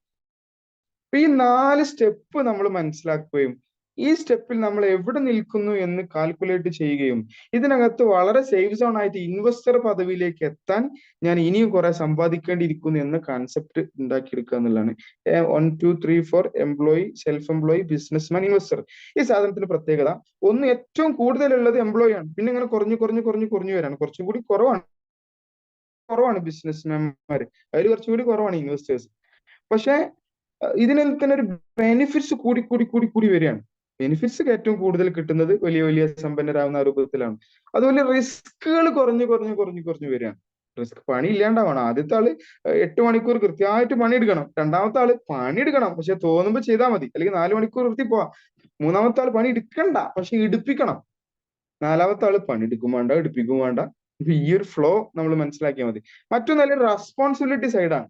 അപ്പൊ ഈ 4 സ്റ്റെപ്പ് നമ്മൾ മനസ്സിലാക്കുകയും ഈ സ്റ്റെപ്പിൽ നമ്മൾ എവിടെ നിൽക്കുന്നു എന്ന് കാൽക്കുലേറ്റ് ചെയ്യുകയും ഇതിനകത്ത് വളരെ സേഫ് സോൺ ആയിട്ട് ഇൻവെസ്റ്റർ പദവിയിലേക്ക് എത്താൻ ഞാൻ ഇനിയും കുറെ സമ്പാദിക്കേണ്ടിയിരിക്കുന്നു എന്ന കോൺസെപ്റ്റ് ഉണ്ടാക്കിയെടുക്കുക എന്നുള്ളതാണ്. 1 2 3 4 employee, self employee, businessman, investor. ഈ സാധനത്തിന് പ്രത്യേകത, ഒന്ന് ഏറ്റവും കൂടുതലുള്ളത് എംപ്ലോയി ആണ്. പിന്നെ ഇങ്ങനെ കുറഞ്ഞു വരാണ്. കുറച്ചും കൂടി കുറവാണ് ബിസിനസ്മാൻമാര്, അതിൽ കുറച്ചും കൂടി കുറവാണ് ഇൻവെസ്റ്റേഴ്സ്. പക്ഷെ ഇതിനിൽ തന്നെ ഒരു ബെനിഫിറ്റ്സ് കൂടി വരികയാണ്. ബെനിഫിറ്റ്സ് ഏറ്റവും കൂടുതൽ കിട്ടുന്നത് വലിയ സമ്പന്നരാകുന്ന രൂപത്തിലാണ്. അതുപോലെ റിസ്കുകൾ കുറഞ്ഞു വരികയാണ്. റിസ്ക് പണി ഇല്ലാണ്ടാവണം. ആദ്യത്തെ ആള് 8 മണിക്കൂർ കൃത്യമായിട്ട് പണിയെടുക്കണം. രണ്ടാമത്തെ ആള് പണിയെടുക്കണം, പക്ഷെ തോന്നുമ്പോൾ ചെയ്താൽ മതി, അല്ലെങ്കിൽ 4 മണിക്കൂർ വൃത്തി പോവാം. മൂന്നാമത്തെ ആള് പണി എടുക്കണ്ട, പക്ഷെ എടുപ്പിക്കണം. നാലാമത്തെ ആള് പണിയെടുക്കും വേണ്ട, എടുപ്പിക്കും വേണ്ട. ഈ ഒരു ഫ്ലോ നമ്മൾ മനസ്സിലാക്കിയാൽ മതി. മറ്റൊന്നല്ല റെസ്പോൺസിബിലിറ്റി സൈഡാണ്.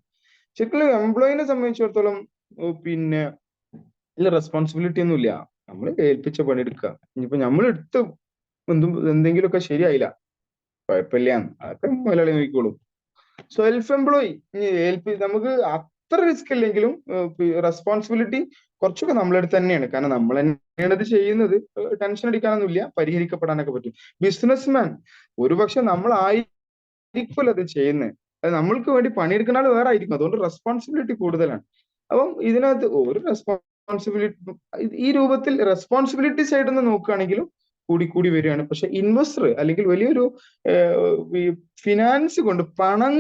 ശരിക്കും എംപ്ലോയിനെ സംബന്ധിച്ചിടത്തോളം പിന്നെ റെസ്പോൺസിബിലിറ്റി ഒന്നും ഇല്ല. നമ്മൾ ഏൽപ്പിച്ച പണിയെടുക്കുക. ഇനിയിപ്പോ നമ്മൾ എടുത്ത് എന്തെങ്കിലുമൊക്കെ ശരിയായില്ല, കുഴപ്പമില്ല, അതൊക്കെ മുതലാളി നോക്കിക്കോളും. സെൽഫ് എംപ്ലോയി നമുക്ക് അത്ര റിസ്ക് ഇല്ലെങ്കിലും റെസ്പോൺസിബിലിറ്റി കുറച്ചൊക്കെ നമ്മളെടുത്ത് തന്നെയാണ്. കാരണം നമ്മൾ തന്നെയാണ് ഇത് ചെയ്യുന്നത്. ടെൻഷൻ അടിക്കാനൊന്നുമില്ല, പരിഹരിക്കപ്പെടാനൊക്കെ പറ്റും. ബിസിനസ്മാൻ ഒരുപക്ഷെ നമ്മളായിരിക്കും അത് ചെയ്യുന്നത്, അത് നമ്മൾക്ക് വേണ്ടി പണിയെടുക്കുന്ന ആൾ വേറെ ആയിരിക്കും. അതുകൊണ്ട് റെസ്പോൺസിബിലിറ്റി കൂടുതലാണ്. അപ്പം ഇതിനകത്ത് ഒരു ഈ രൂപത്തിൽ റെസ്പോൺസിബിലിറ്റി സൈഡിൽ നിന്ന് നോക്കുകയാണെങ്കിലും കൂടി വരികയാണ്. പക്ഷെ ഇൻവെസ്റ്റർ അല്ലെങ്കിൽ വലിയൊരു ഫിനാൻസ് കൊണ്ട് പണം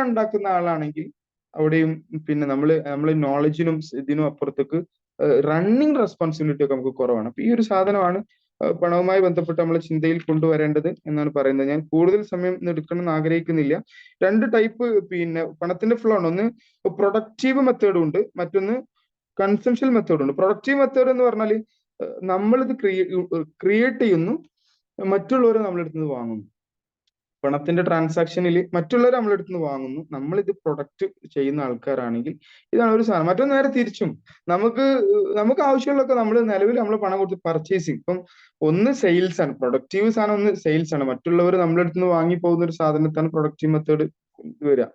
ഉണ്ടാക്കുന്ന ആളാണെങ്കിൽ അവിടെയും പിന്നെ നമ്മള് നോളജിനും ഇതിനും അപ്പുറത്തേക്ക് റണ്ണിങ് റെസ്പോൺസിബിലിറ്റി ഒക്കെ നമുക്ക് കുറവാണ്. അപ്പൊ ഈ ഒരു സാധനമാണ് പണവുമായി ബന്ധപ്പെട്ട് നമ്മൾ ചിന്തയിൽ കൊണ്ടുവരേണ്ടത് എന്നാണ് പറയുന്നത്. ഞാൻ കൂടുതൽ സമയം എടുക്കണമെന്ന് ആഗ്രഹിക്കുന്നില്ല. 2 ടൈപ്പ് പിന്നെ പണത്തിന്റെ ഫ്ലോ ആണ്. ഒന്ന് പ്രൊഡക്റ്റീവ് മെത്തേഡും ഉണ്ട്, മറ്റൊന്ന് കൺസംഷൻ മെത്തേഡ് ഉണ്ട്. പ്രൊഡക്റ്റീവ് മെത്തേഡ് എന്ന് പറഞ്ഞാൽ നമ്മളിത് ക്രിയേറ്റ് ചെയ്യുന്നു, മറ്റുള്ളവരെ നമ്മളെടുത്ത് വാങ്ങുന്നു. പണത്തിന്റെ ട്രാൻസാക്ഷനിൽ മറ്റുള്ളവർ നമ്മളെടുത്ത് നിന്ന് വാങ്ങുന്നു, നമ്മൾ ഇത് പ്രൊഡക്റ്റ് ചെയ്യുന്ന ആൾക്കാരാണെങ്കിൽ ഇതാണ് ഒരു സാധനം. മറ്റൊന്ന് നേരെ തിരിച്ചും, നമുക്ക് ആവശ്യമുള്ളതൊക്കെ നമ്മൾ നിലവിൽ നമ്മൾ പണം കൊടുത്ത് പർച്ചേസിങ്, ഇപ്പം ഒന്ന് സെയിൽസ് ആണ്, പ്രൊഡക്റ്റീവ് സാധനം ഒന്ന് സെയിൽസ് ആണ്. മറ്റുള്ളവർ നമ്മളെടുത്ത് നിന്ന് വാങ്ങി പോകുന്ന ഒരു സാധനത്താണ് പ്രൊഡക്റ്റീവ് മെത്തേഡ് വരിക.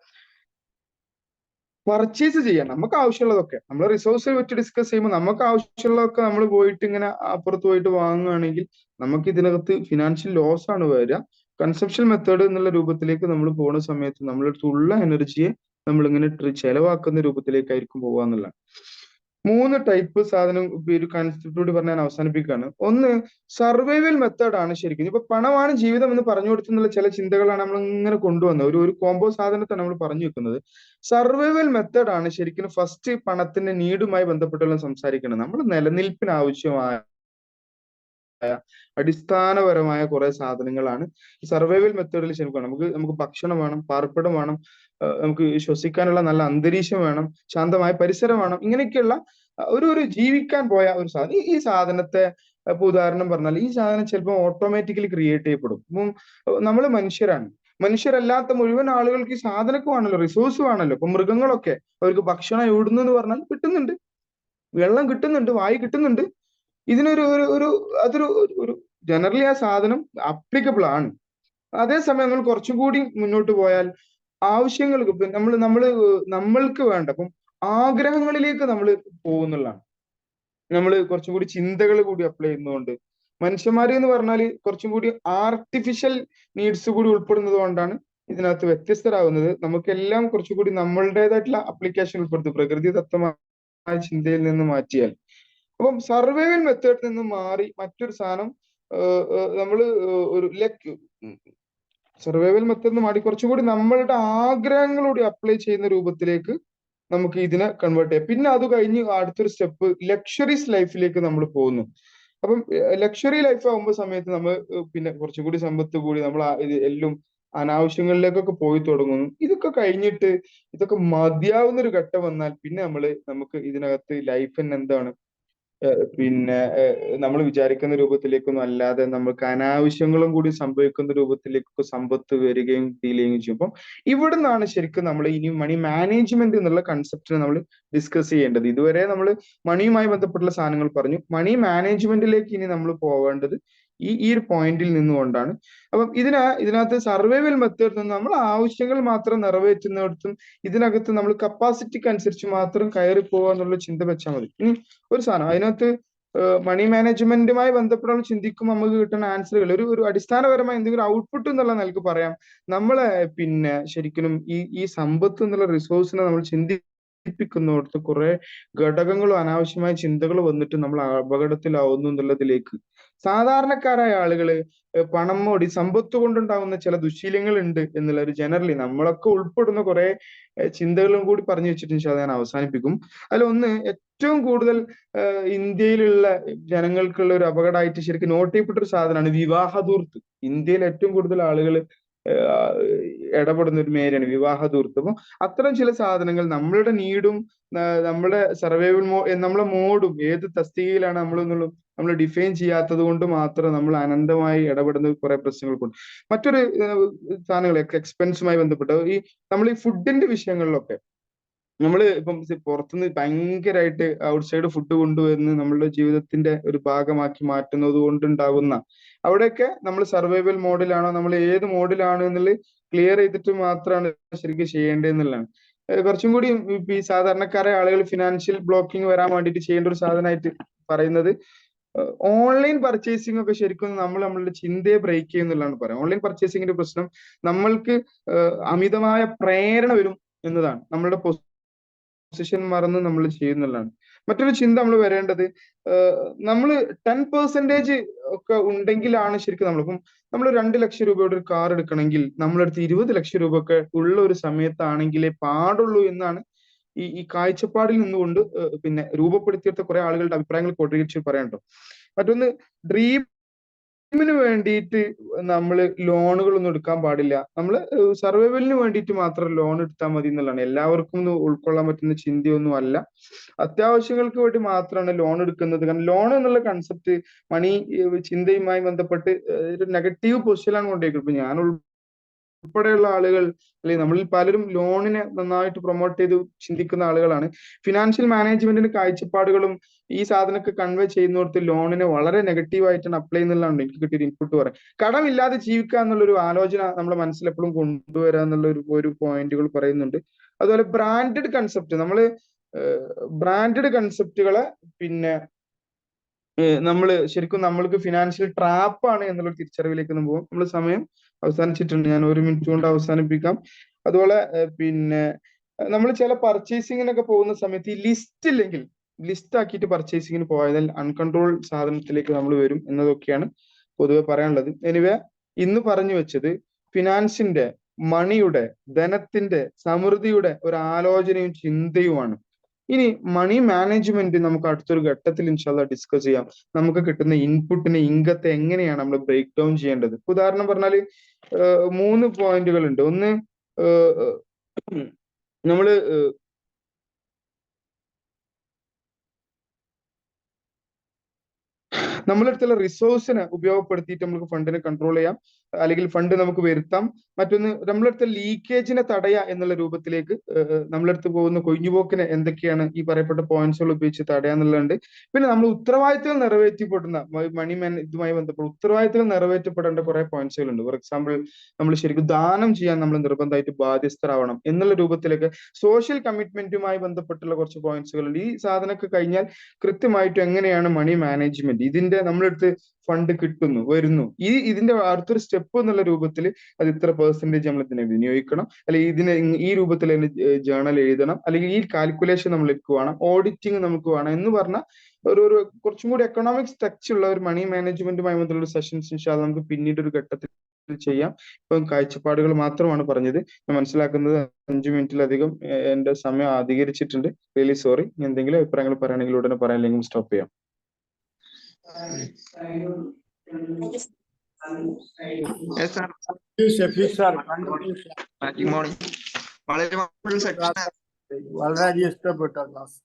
പർച്ചേസ് ചെയ്യാൻ നമുക്ക് ആവശ്യമുള്ളതൊക്കെ നമ്മൾ റിസോഴ്സിനെ പറ്റി ഡിസ്കസ് ചെയ്യുമ്പോൾ നമുക്ക് ആവശ്യമുള്ളതൊക്കെ നമ്മൾ പോയിട്ട് ഇങ്ങനെ അപ്പുറത്ത് പോയിട്ട് വാങ്ങുകയാണെങ്കിൽ നമുക്ക് ഇതിനകത്ത് ഫിനാൻഷ്യൽ ലോസ് ആണ് വരിക. കൺസെപ്ഷൻ മെത്തേഡ് എന്നുള്ള രൂപത്തിലേക്ക് നമ്മൾ പോകുന്ന സമയത്ത് നമ്മളടുത്തുള്ള എനർജിയെ നമ്മൾ ഇങ്ങനെ ചെലവാക്കുന്ന രൂപത്തിലേക്കായിരിക്കും പോകുക എന്നുള്ളതാണ്. 3 ടൈപ്പ് സാധനം ഒരു കൺസെപ്റ്റ് കൂടി പറഞ്ഞ് ഞാൻ അവസാനിപ്പിക്കുകയാണ്. ഒന്ന്, സർവൈവൽ മെത്തേഡ് ആണ് ശരിക്കും. ഇപ്പൊ പണമാണ് ജീവിതം എന്ന് പറഞ്ഞു കൊടുത്തുള്ള ചില ചിന്തകളാണ് നമ്മൾ ഇങ്ങനെ കൊണ്ടുവന്നത്. ഒരു കോംബോ സാധനത്തെ നമ്മൾ പറഞ്ഞു വെക്കുന്നത്. സർവൈവൽ മെത്തേഡ് ആണ് ശരിക്കും ഫസ്റ്റ് പണത്തിന്റെ നീഡുമായി ബന്ധപ്പെട്ടുള്ള സംസാരിക്കുന്നത്. നമ്മൾ നിലനിൽപ്പിന് ആവശ്യമായ അടിസ്ഥാനപരമായ കുറെ സാധനങ്ങളാണ് സർവൈവൽ മെത്തേഡിൽ ശരിക്കും. നമുക്ക് ഭക്ഷണം വേണം, പാർപ്പിടം വേണം, നമുക്ക് ശ്വസിക്കാനുള്ള നല്ല അന്തരീക്ഷം വേണം, ശാന്തമായ പരിസരം വേണം. ഇങ്ങനെയൊക്കെയുള്ള ഒരു ജീവിക്കാൻ പോയ ഒരു സാധനം. ഈ സാധനത്തെ ഇപ്പൊ ഉദാഹരണം പറഞ്ഞാൽ ഈ സാധനം ചിലപ്പോൾ ഓട്ടോമാറ്റിക്കലി ക്രിയേറ്റ് ചെയ്യപ്പെടും. ഇപ്പം നമ്മൾ മനുഷ്യരാണ്, മനുഷ്യരല്ലാത്ത മുഴുവൻ ആളുകൾക്ക് ഈ സാധനമൊക്കെ വേണമല്ലോ, റിസോഴ്സ് വേണമല്ലോ. ഇപ്പൊ മൃഗങ്ങളൊക്കെ അവർക്ക് ഭക്ഷണം എവിടുന്നു എന്ന് പറഞ്ഞാൽ കിട്ടുന്നുണ്ട്, വെള്ളം കിട്ടുന്നുണ്ട്, വായു കിട്ടുന്നുണ്ട്. ഇതിനൊരു അതൊരു ജനറലി ആ സാധനം അപ്ലിക്കബിൾ ആണ്. അതേസമയം നമ്മൾ കുറച്ചും കൂടി മുന്നോട്ട് പോയാൽ ആവശ്യങ്ങൾക്ക് നമ്മൾക്ക് വേണ്ട ഇപ്പം ആഗ്രഹങ്ങളിലേക്ക് നമ്മൾ പോകുന്നുള്ളതാണ്. നമ്മൾ കുറച്ചും കൂടി ചിന്തകൾ കൂടി അപ്ലൈ ചെയ്യുന്നതുകൊണ്ട് മനുഷ്യന്മാര് എന്ന് പറഞ്ഞാൽ കുറച്ചും കൂടി ആർട്ടിഫിഷ്യൽ നീഡ്സ് കൂടി ഉൾപ്പെടുന്നത് കൊണ്ടാണ് ഇതിനകത്ത് വ്യത്യസ്തരാകുന്നത്. നമുക്കെല്ലാം കുറച്ചും കൂടി നമ്മളുടേതായിട്ടുള്ള അപ്ലിക്കേഷൻ ഉൾപ്പെടുത്തും, പ്രകൃതിദത്തമായ ചിന്തയിൽ നിന്ന് മാറ്റിയാൽ. അപ്പം സർവൈവൽ മെത്തേഡിൽ നിന്ന് മാറി മറ്റൊരു സാധനം നമ്മള് ഒരു സർവൈവൽ മെത്തേഡ് മാറി കുറച്ചും കൂടി നമ്മളുടെ ആഗ്രഹങ്ങളോട് അപ്ലൈ ചെയ്യുന്ന രൂപത്തിലേക്ക് നമുക്ക് ഇതിനെ കൺവേർട്ട് ചെയ്യാം. പിന്നെ അത് കഴിഞ്ഞ് അടുത്തൊരു സ്റ്റെപ്പ് ലക്ഷറീസ് ലൈഫിലേക്ക് നമ്മൾ പോകുന്നു. അപ്പം ലക്ഷറി ലൈഫ് ആകുമ്പോൾ സമയത്ത് നമ്മൾ പിന്നെ കുറച്ചും കൂടി സമ്പത്ത് കൂടി നമ്മൾ എല്ലാം അനാവശ്യങ്ങളിലേക്കൊക്കെ പോയി തുടങ്ങുന്നു. ഇതൊക്കെ കഴിഞ്ഞിട്ട് ഇതൊക്കെ മതിയാവുന്ന ഒരു ഘട്ടം വന്നാൽ പിന്നെ നമുക്ക് ഇതിനകത്ത് ലൈഫ് തന്നെ എന്താണ് പിന്നെ നമ്മൾ വിചാരിക്കുന്ന രൂപത്തിലേക്കൊന്നും അല്ലാതെ നമുക്ക് അനാവശ്യങ്ങളും കൂടി സംഭവിക്കുന്ന രൂപത്തിലേക്കൊക്കെ സമ്പത്ത് വരികയും തീരുകയും ചെയ്യും. അപ്പം ഇവിടെ നിന്നാണ് ശരിക്കും നമ്മൾ ഇനി മണി മാനേജ്മെന്റ് എന്നുള്ള കൺസെപ്റ്റിനെ നമ്മൾ ഡിസ്കസ് ചെയ്യേണ്ടത്. ഇതുവരെ നമ്മൾ മണിയുമായി ബന്ധപ്പെട്ടുള്ള സാധനങ്ങൾ പറഞ്ഞു. മണി മാനേജ്മെന്റിലേക്ക് ഇനി നമ്മൾ പോവേണ്ടത് ഈ ഒരു പോയിന്റിൽ നിന്നുകൊണ്ടാണ്. അപ്പം ഇതിനകത്ത് സർവൈവൽ മെത്തേഡ് നിന്ന് നമ്മൾ ആവശ്യങ്ങൾ മാത്രം നിറവേറ്റുന്നിടത്തും ഇതിനകത്ത് നമ്മൾ കപ്പാസിറ്റിക്ക് അനുസരിച്ച് മാത്രം കയറി പോവുക എന്നുള്ള ചിന്ത വെച്ചാൽ മതി. ഇനി ഒരു സാധനം അതിനകത്ത് മണി മാനേജ്മെന്റുമായി ബന്ധപ്പെട്ട് ചിന്തിക്കുമ്പോൾ നമുക്ക് കിട്ടുന്ന ആൻസറുകൾ ഒരു അടിസ്ഥാനപരമായ എന്തെങ്കിലും ഔട്ട്പുട്ട് എന്നുള്ള നിലക്ക് പറയാം. നമ്മളെ പിന്നെ ശരിക്കും ഈ സമ്പത്ത് എന്നുള്ള റിസോഴ്സിനെ നമ്മൾ ചിന്തിപ്പിക്കുന്നിടത്ത് കുറെ ഘടകങ്ങളും അനാവശ്യമായ ചിന്തകൾ വന്നിട്ട് നമ്മൾ അപകടത്തിലാവുന്നു എന്നുള്ളതിലേക്ക് സാധാരണക്കാരായ ആളുകള് പണം മോടി സമ്പത്ത് കൊണ്ടുണ്ടാകുന്ന ചില ദുശീലങ്ങൾ ഉണ്ട് എന്നുള്ള ഒരു ജനറലി നമ്മളൊക്കെ ഉൾപ്പെടുന്ന കുറെ ചിന്തകളും കൂടി പറഞ്ഞു വെച്ചിട്ട് ഞാൻ അവസാനിപ്പിക്കും. അതിലൊന്ന്, ഏറ്റവും കൂടുതൽ ഇന്ത്യയിലുള്ള ജനങ്ങൾക്കുള്ള ഒരു അപകടമായിട്ട് ശരിക്കും നോട്ട് ചെയ്യപ്പെട്ട ഒരു സാധനമാണ് വിവാഹധൂർത്ത്. ഇന്ത്യയിൽ ഏറ്റവും കൂടുതൽ ആളുകൾ ഇടപെടുന്ന ഒരു മേഖലയാണ് വിവാഹധൂർത്ത്. അപ്പം അത്തരം ചില സാധനങ്ങൾ നമ്മളുടെ നീഡും നമ്മുടെ സർവൈവൽ നമ്മളെ മോഡും ഏത് തസ്തികയിലാണ് നമ്മൾ ഡിഫൈൻ ചെയ്യാത്തത് കൊണ്ട് മാത്രം നമ്മൾ അനന്തമായി ഇടപെടുന്ന കുറെ പ്രശ്നങ്ങൾക്കുണ്ട്. മറ്റൊരു സാധനങ്ങളൊക്കെ എക്സ്പെൻസുമായി ബന്ധപ്പെട്ട് നമ്മൾ ഈ ഫുഡിന്റെ വിഷയങ്ങളിലൊക്കെ ഇപ്പം പുറത്തുനിന്ന് ഭയങ്കരമായിട്ട് ഔട്ട്സൈഡ് ഫുഡ് കൊണ്ടുവന്ന് നമ്മളുടെ ജീവിതത്തിന്റെ ഒരു ഭാഗമാക്കി മാറ്റുന്നത് കൊണ്ടുണ്ടാകുന്ന അവിടെയൊക്കെ നമ്മൾ സർവൈവൽ മോഡിലാണോ നമ്മൾ ഏത് മോഡിലാണ് എന്നുള്ളത് ക്ലിയർ ചെയ്തിട്ട് മാത്രമാണ് ശരിക്കും ചെയ്യേണ്ടതെന്നുള്ളതാണ്. കുറച്ചും കൂടി ഈ സാധാരണക്കാരായ ആളുകൾ ഫിനാൻഷ്യൽ ബ്ലോക്കിംഗ് വരാൻ വേണ്ടിയിട്ട് ചെയ്യേണ്ട ഒരു സാധനമായിട്ട് പറയുന്നത് ഓൺലൈൻ പർച്ചേസിംഗ് ഒക്കെ ശരിക്കും നമ്മളുടെ ചിന്തയെ ബ്രേക്ക് ചെയ്യുന്നുള്ളതാണ് പറയാം. ഓൺലൈൻ പർച്ചേസിംഗിന്റെ പ്രശ്നം നമ്മൾക്ക് അമിതമായ പ്രേരണ വരും എന്നതാണ്. നമ്മളുടെ പൊസിഷൻ മറന്ന് നമ്മൾ ചെയ്യുന്നുള്ളതാണ്. മറ്റൊരു ചിന്ത നമ്മൾ വരേണ്ടത് നമ്മൾ 10% ഒക്കെ ഉണ്ടെങ്കിലാണ് ശരിക്കും നമ്മൾ 2 ലക്ഷം രൂപയുടെ ഒരു കാർ എടുക്കണമെങ്കിൽ നമ്മളടുത്ത് 20 ലക്ഷം രൂപ ഒക്കെ ഉള്ള ഒരു സമയത്താണെങ്കിലേ പാടുള്ളൂ എന്നാണ് ഈ കാഴ്ചപ്പാടിൽ നിന്നുകൊണ്ട് പിന്നെ രൂപപ്പെടുത്തിയെടുത്ത കുറെ ആളുകളുടെ അഭിപ്രായങ്ങൾ കോൺട്രിബ്യൂട്ട് പറയാനുണ്ടോ. മറ്റൊന്ന്, ഡ്രീമിന് വേണ്ടിയിട്ട് നമ്മൾ ലോണുകളൊന്നും എടുക്കാൻ പാടില്ല. നമ്മൾ സർവൈവലിന് വേണ്ടിയിട്ട് മാത്രം ലോൺ എടുത്താൽ മതി എന്നുള്ളതാണ്. എല്ലാവർക്കും ഒന്നും ഉൾക്കൊള്ളാൻ പറ്റുന്ന ചിന്തയൊന്നും അല്ല. അത്യാവശ്യങ്ങൾക്ക് വേണ്ടി മാത്രമാണ് ലോൺ എടുക്കുന്നത്. കാരണം ലോൺ എന്നുള്ള കൺസെപ്റ്റ് മണി ചിന്തയുമായി ബന്ധപ്പെട്ട് ഒരു നെഗറ്റീവ് പൊസിഷനിലാണ് കൊണ്ടേക്കുന്നത്. ഇപ്പൊ ഞാൻ ഉൾപ്പെടെയുള്ള ആളുകൾ, അല്ലെങ്കിൽ നമ്മളിൽ പലരും ലോണിനെ നന്നായിട്ട് പ്രൊമോട്ട് ചെയ്ത് ചിന്തിക്കുന്ന ആളുകളാണ്. ഫിനാൻഷ്യൽ മാനേജ്മെന്റിന് കാഴ്ചപ്പാടുകളും ഈ സാധനമൊക്കെ കൺവേ ചെയ്യുന്നിടത്ത് ലോണിനെ വളരെ നെഗറ്റീവായിട്ടാണ് അപ്ലൈ ചെയ്യുന്നതാണ് എനിക്ക് കിട്ടിയൊരു ഇൻപുട്ട് പറയാം. കടമില്ലാതെ ജീവിക്കുക എന്നുള്ളൊരു ആലോചന നമ്മുടെ മനസ്സിൽ എപ്പോഴും കൊണ്ടുവരിക എന്നുള്ള ഒരു പോയിന്റുകൾ പറയുന്നുണ്ട്. അതുപോലെ ബ്രാൻഡഡ് കൺസെപ്റ്റ്, നമ്മള് ബ്രാൻഡഡ് കൺസെപ്റ്റുകളെ പിന്നെ നമ്മൾ ശരിക്കും നമ്മൾക്ക് ഫിനാൻഷ്യൽ ട്രാപ്പാണ് എന്നുള്ള തിരിച്ചറിവിലേക്ക് പോകും. നമ്മൾ സമയം അവസാനിച്ചിട്ടുണ്ട്, ഞാൻ 1 മിനിറ്റ് കൊണ്ട് അവസാനിപ്പിക്കാം. അതുപോലെ പിന്നെ നമ്മൾ ചില പർച്ചേസിങ്ങിനൊക്കെ പോകുന്ന സമയത്ത് ഈ ലിസ്റ്റ് ഇല്ലെങ്കിൽ, ലിസ്റ്റ് ആക്കിയിട്ട് പർച്ചേസിങ്ങിന് പോയാൽ അൺകൺട്രോൾ സാധനത്തിലേക്ക് നമ്മൾ വരും എന്നതൊക്കെയാണ് പൊതുവെ പറയാനുള്ളത്. എനിവേ, ഇന്ന് പറഞ്ഞു വെച്ചത് ഫിനാൻസിന്റെ, മണിയുടെ, ധനത്തിന്റെ, സമൃദ്ധിയുടെ ഒരു ആലോചനയും ചിന്തയുമാണ്. ഇനി മണി മാനേജ്മെന്റ് നമുക്ക് അടുത്തൊരു ഘട്ടത്തിൽ ഇൻഷാല്ല ഡിസ്കസ് ചെയ്യാം. നമുക്ക് കിട്ടുന്ന ഇൻപുട്ടിനെ, ഇൻകത്തെ എങ്ങനെയാണ് നമ്മൾ ബ്രേക്ക് ഡൗൺ ചെയ്യേണ്ടത്. ഉദാഹരണം പറഞ്ഞാൽ 3 പോയിന്റുകൾ ഉണ്ട്. ഒന്ന്, നമ്മള് നമ്മളടുത്തുള്ള റിസോഴ്സിനെ ഉപയോഗപ്പെടുത്തിയിട്ട് നമുക്ക് ഫണ്ടിനെ കൺട്രോൾ ചെയ്യാം, അല്ലെങ്കിൽ ഫണ്ട് നമുക്ക് വരുത്താം. മറ്റൊന്ന്, നമ്മളടുത്ത ലീക്കേജിനെ തടയുക എന്നുള്ള രൂപത്തിലേക്ക് നമ്മളടുത്ത് പോകുന്ന കൊഴിഞ്ഞുപോക്കിനെ എന്തൊക്കെയാണ് ഈ പറയപ്പെട്ട പോയിന്റ്സുകൾ ഉപയോഗിച്ച് തടയാന്നുള്ളതുണ്ട്. പിന്നെ നമ്മൾ ഉത്തരവാദിത്തങ്ങൾ നിറവേറ്റപ്പെടുന്ന മണി ഇതുമായി ബന്ധപ്പെട്ട ഉത്തരവാദിത്തങ്ങൾ നിറവേറ്റപ്പെടേണ്ട കുറെ പോയിന്റ്സുകൾ ഉണ്ട്. ഫോർ എക്സാമ്പിൾ, നമ്മൾ ശരിക്കും ദാനം ചെയ്യാൻ നമ്മൾ നിർബന്ധമായിട്ട് ബാധ്യസ്ഥരാവണം എന്നുള്ള രൂപത്തിലേക്ക് സോഷ്യൽ കമ്മിറ്റ്മെന്റുമായി ബന്ധപ്പെട്ടുള്ള കുറച്ച് പോയിന്റ്സുകൾ ഉണ്ട്. ഈ സാധനമൊക്കെ കഴിഞ്ഞാൽ കൃത്യമായിട്ടും എങ്ങനെയാണ് മണി മാനേജ്മെന്റ്, ഇതിന്റെ നമ്മളെടുത്ത് ഫണ്ട് കിട്ടുന്നു, വരുന്നു, ഇതിന്റെ അടുത്തൊരു സ്റ്റെപ്പ് എന്നുള്ള രൂപത്തിൽ അത് ഇത്ര പെർസെന്റേജ് നമ്മൾ ഇതിനെ വിനിയോഗിക്കണം, അല്ലെങ്കിൽ ഇതിനെ ഈ രൂപത്തിൽ തന്നെ ജേണൽ എഴുതണം, അല്ലെങ്കിൽ ഈ കാൽക്കുലേഷൻ നമ്മൾക്ക് വേണം, ഓഡിറ്റിംഗ് നമുക്ക് വേണം എന്ന് പറഞ്ഞ ഒരു കുറച്ചും കൂടി എക്കണോമിക്സ് ടച്ച് ഉള്ള ഒരു മണി മാനേജ്മെന്റുമായി ബന്ധമുള്ള സെഷൻസ് ഇൻഷാല്ലാ നമുക്ക് പിന്നീട് ഒരു ഘട്ടത്തിൽ ചെയ്യാം. ഇപ്പം കാഴ്ചപ്പാടുകൾ മാത്രമാണ് പറഞ്ഞത്. ഞാൻ മനസ്സിലാക്കുന്നത് 5 മിനിറ്റിലധികം എന്റെ സമയം അധികരിച്ചിട്ടുണ്ട്. Really sorry. എന്തെങ്കിലും അഭിപ്രായങ്ങൾ പറയുകയാണെങ്കിൽ ഉടനെ പറയാൻ, അല്ലെങ്കിൽ സ്റ്റോപ്പ് ചെയ്യാം. Yes, sir. Shafeeq sir, Good morning. വളരെ wonderful section. വളരെയധികം ഇഷ്ടപ്പെട്ട ക്ലാസ്.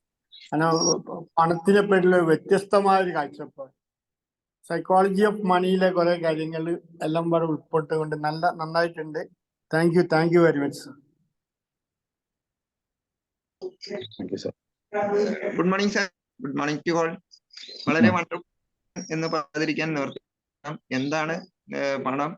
പണത്തിനെ പറ്റിയുള്ള വ്യത്യസ്തമായ ഒരു കാഴ്ചപ്പാട്, സൈക്കോളജി ഓഫ് മണിയിലെ കുറെ കാര്യങ്ങൾ എല്ലാം കൂടെ ഉൾപ്പെട്ടുകൊണ്ട് നന്നായിട്ടുണ്ട്. Thank you very much sir. Thank you sir. Good morning, sir. Good morning to all. വളരെ wonderful എന്ന് പറയാതിരിക്കാൻ നിവർത്തി. എന്താണ് പണം,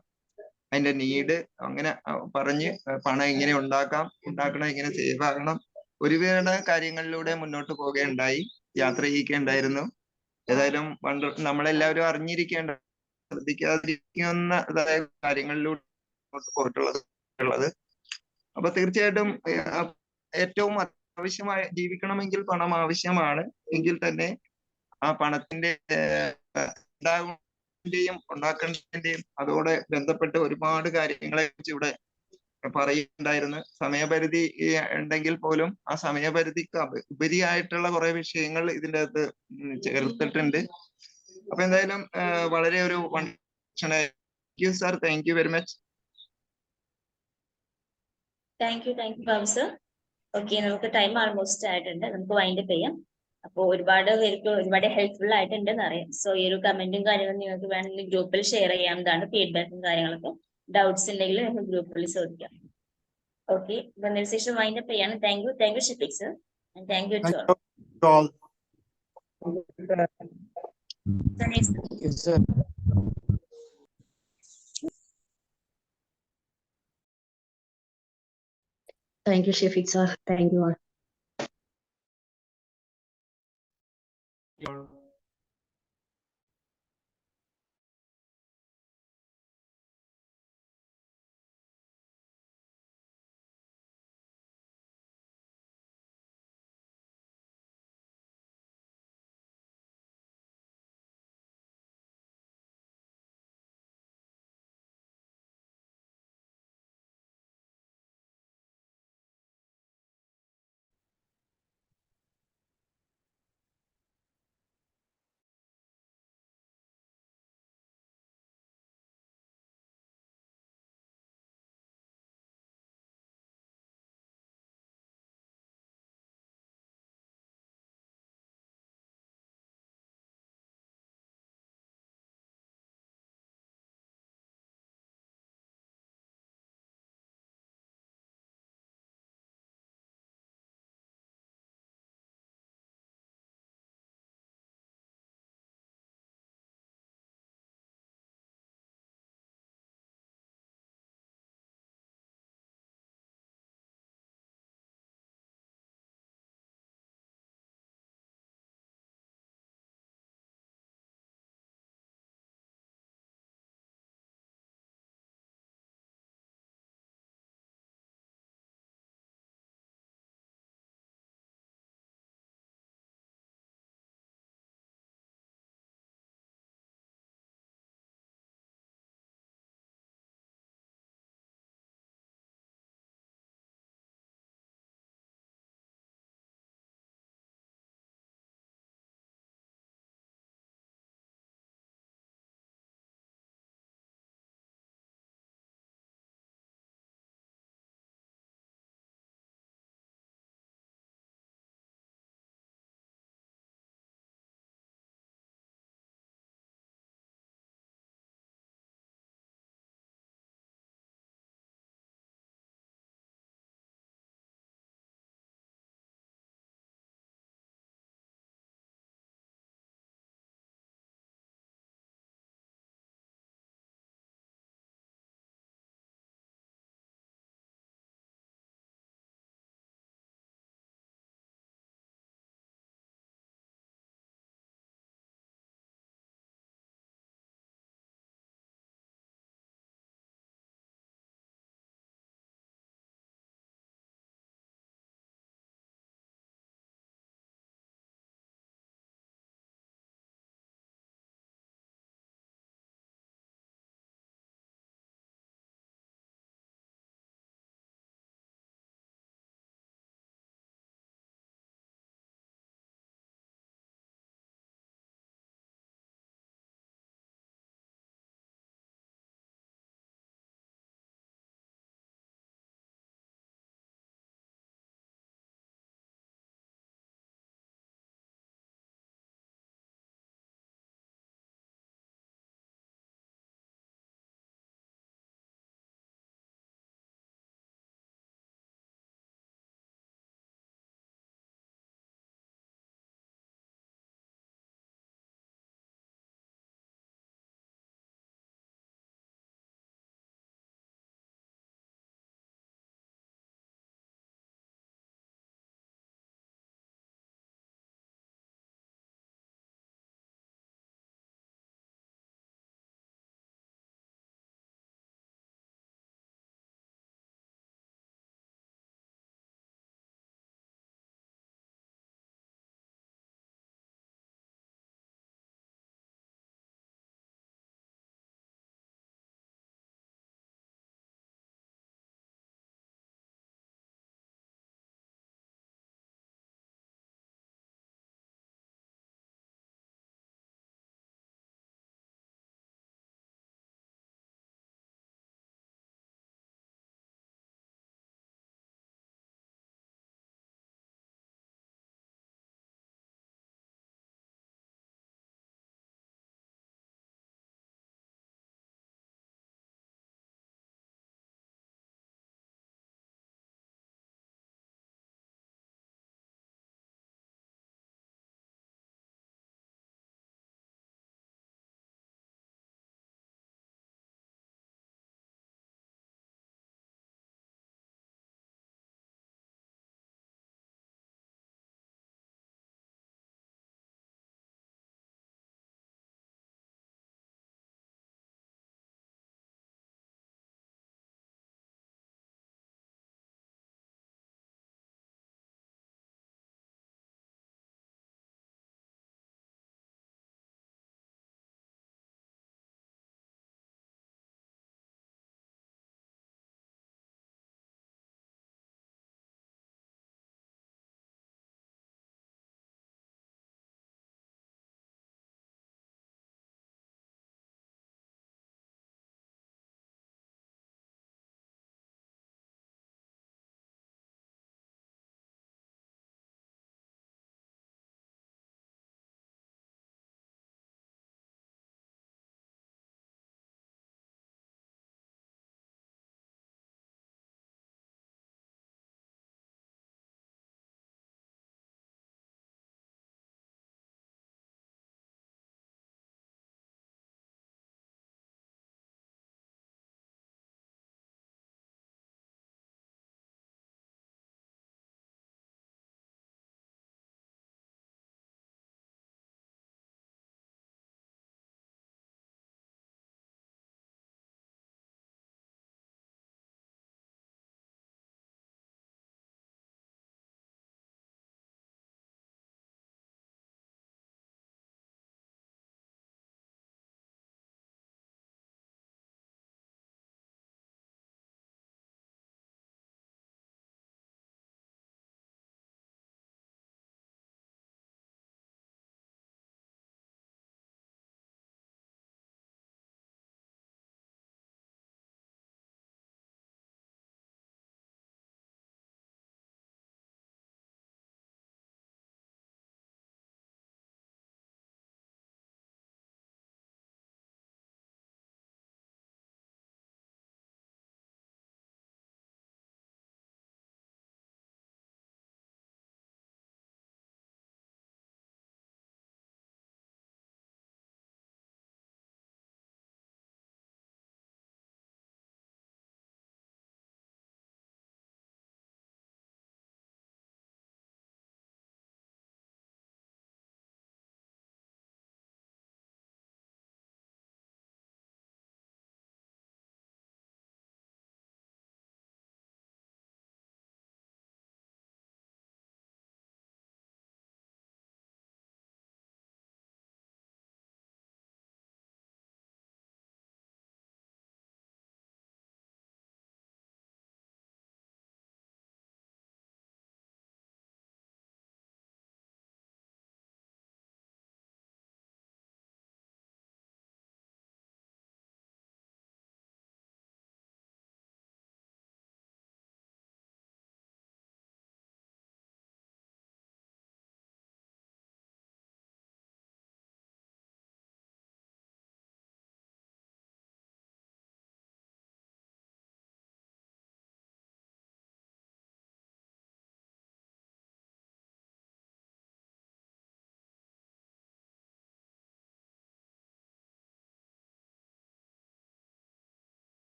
അതിന്റെ നീഡ്, അങ്ങനെ പറഞ്ഞ് പണം എങ്ങനെ ഉണ്ടാക്കണം, എങ്ങനെ സേവ് ആകണം, ഒരുപാട് കാര്യങ്ങളിലൂടെ മുന്നോട്ട് പോവുകയുണ്ടായി, യാത്ര ചെയ്യിക്കുകയുണ്ടായിരുന്നു. ഏതായാലും നമ്മളെല്ലാവരും അറിഞ്ഞിരിക്കേണ്ട, ശ്രദ്ധിക്കാതിരിക്കുന്നതായ കാര്യങ്ങളിലൂടെ മുന്നോട്ട് പോയിട്ടുള്ളത്. അപ്പൊ തീർച്ചയായിട്ടും ഏറ്റവും അത്യാവശ്യമായ, ജീവിക്കണമെങ്കിൽ പണം ആവശ്യമാണ്. എങ്കിൽ തന്നെ ആ പണത്തിന്റെ ഉണ്ടാക്കേണ്ടതിന്റെയും അതോടെ ബന്ധപ്പെട്ട് ഒരുപാട് കാര്യങ്ങളെ കുറിച്ച് ഇവിടെ പറയുന്നുണ്ടായിരുന്നു. സമയപരിധി ഉണ്ടെങ്കിൽ പോലും ആ സമയപരിധിക്ക് ഉപരിയായിട്ടുള്ള കുറെ വിഷയങ്ങൾ ഇതിൻ്റെ അകത്ത് ചേർത്തിട്ടുണ്ട്. അപ്പൊ എന്തായാലും വളരെ ഒരു sir, thank you very much. Thank you Babu sir. Okay, നമുക്ക് ടൈം ആൾമോസ്റ്റ് ആയിട്ടുണ്ട്, നമുക്ക് വൈൻഡപ്പ് ചെയ്യാം. അപ്പോൾ ഒരുപാട് പേർക്ക് ഒരുപാട് ഹെൽപ്ഫുൾ ആയിട്ടുണ്ടെന്ന് അറിയാം. സോ ഈ ഒരു കമന്റും കാര്യങ്ങളും നിങ്ങൾക്ക് വേണമെങ്കിൽ ഗ്രൂപ്പിൽ ഷെയർ ചെയ്യാവുന്നതാണ്. ഫീഡ്ബാക്കും കാര്യങ്ങളൊക്കെ, ഡൗട്ട്സ് ഉണ്ടെങ്കിൽ നിങ്ങൾക്ക് ഗ്രൂപ്പിൽ ചോദിക്കാം. ഓക്കെ, സെഷൻ വൈൻഡപ്പ് ചെയ്യാണ്. Thank you Shafiq sir, and thank you to all. Thank you, Shafiq sir. Thank you all.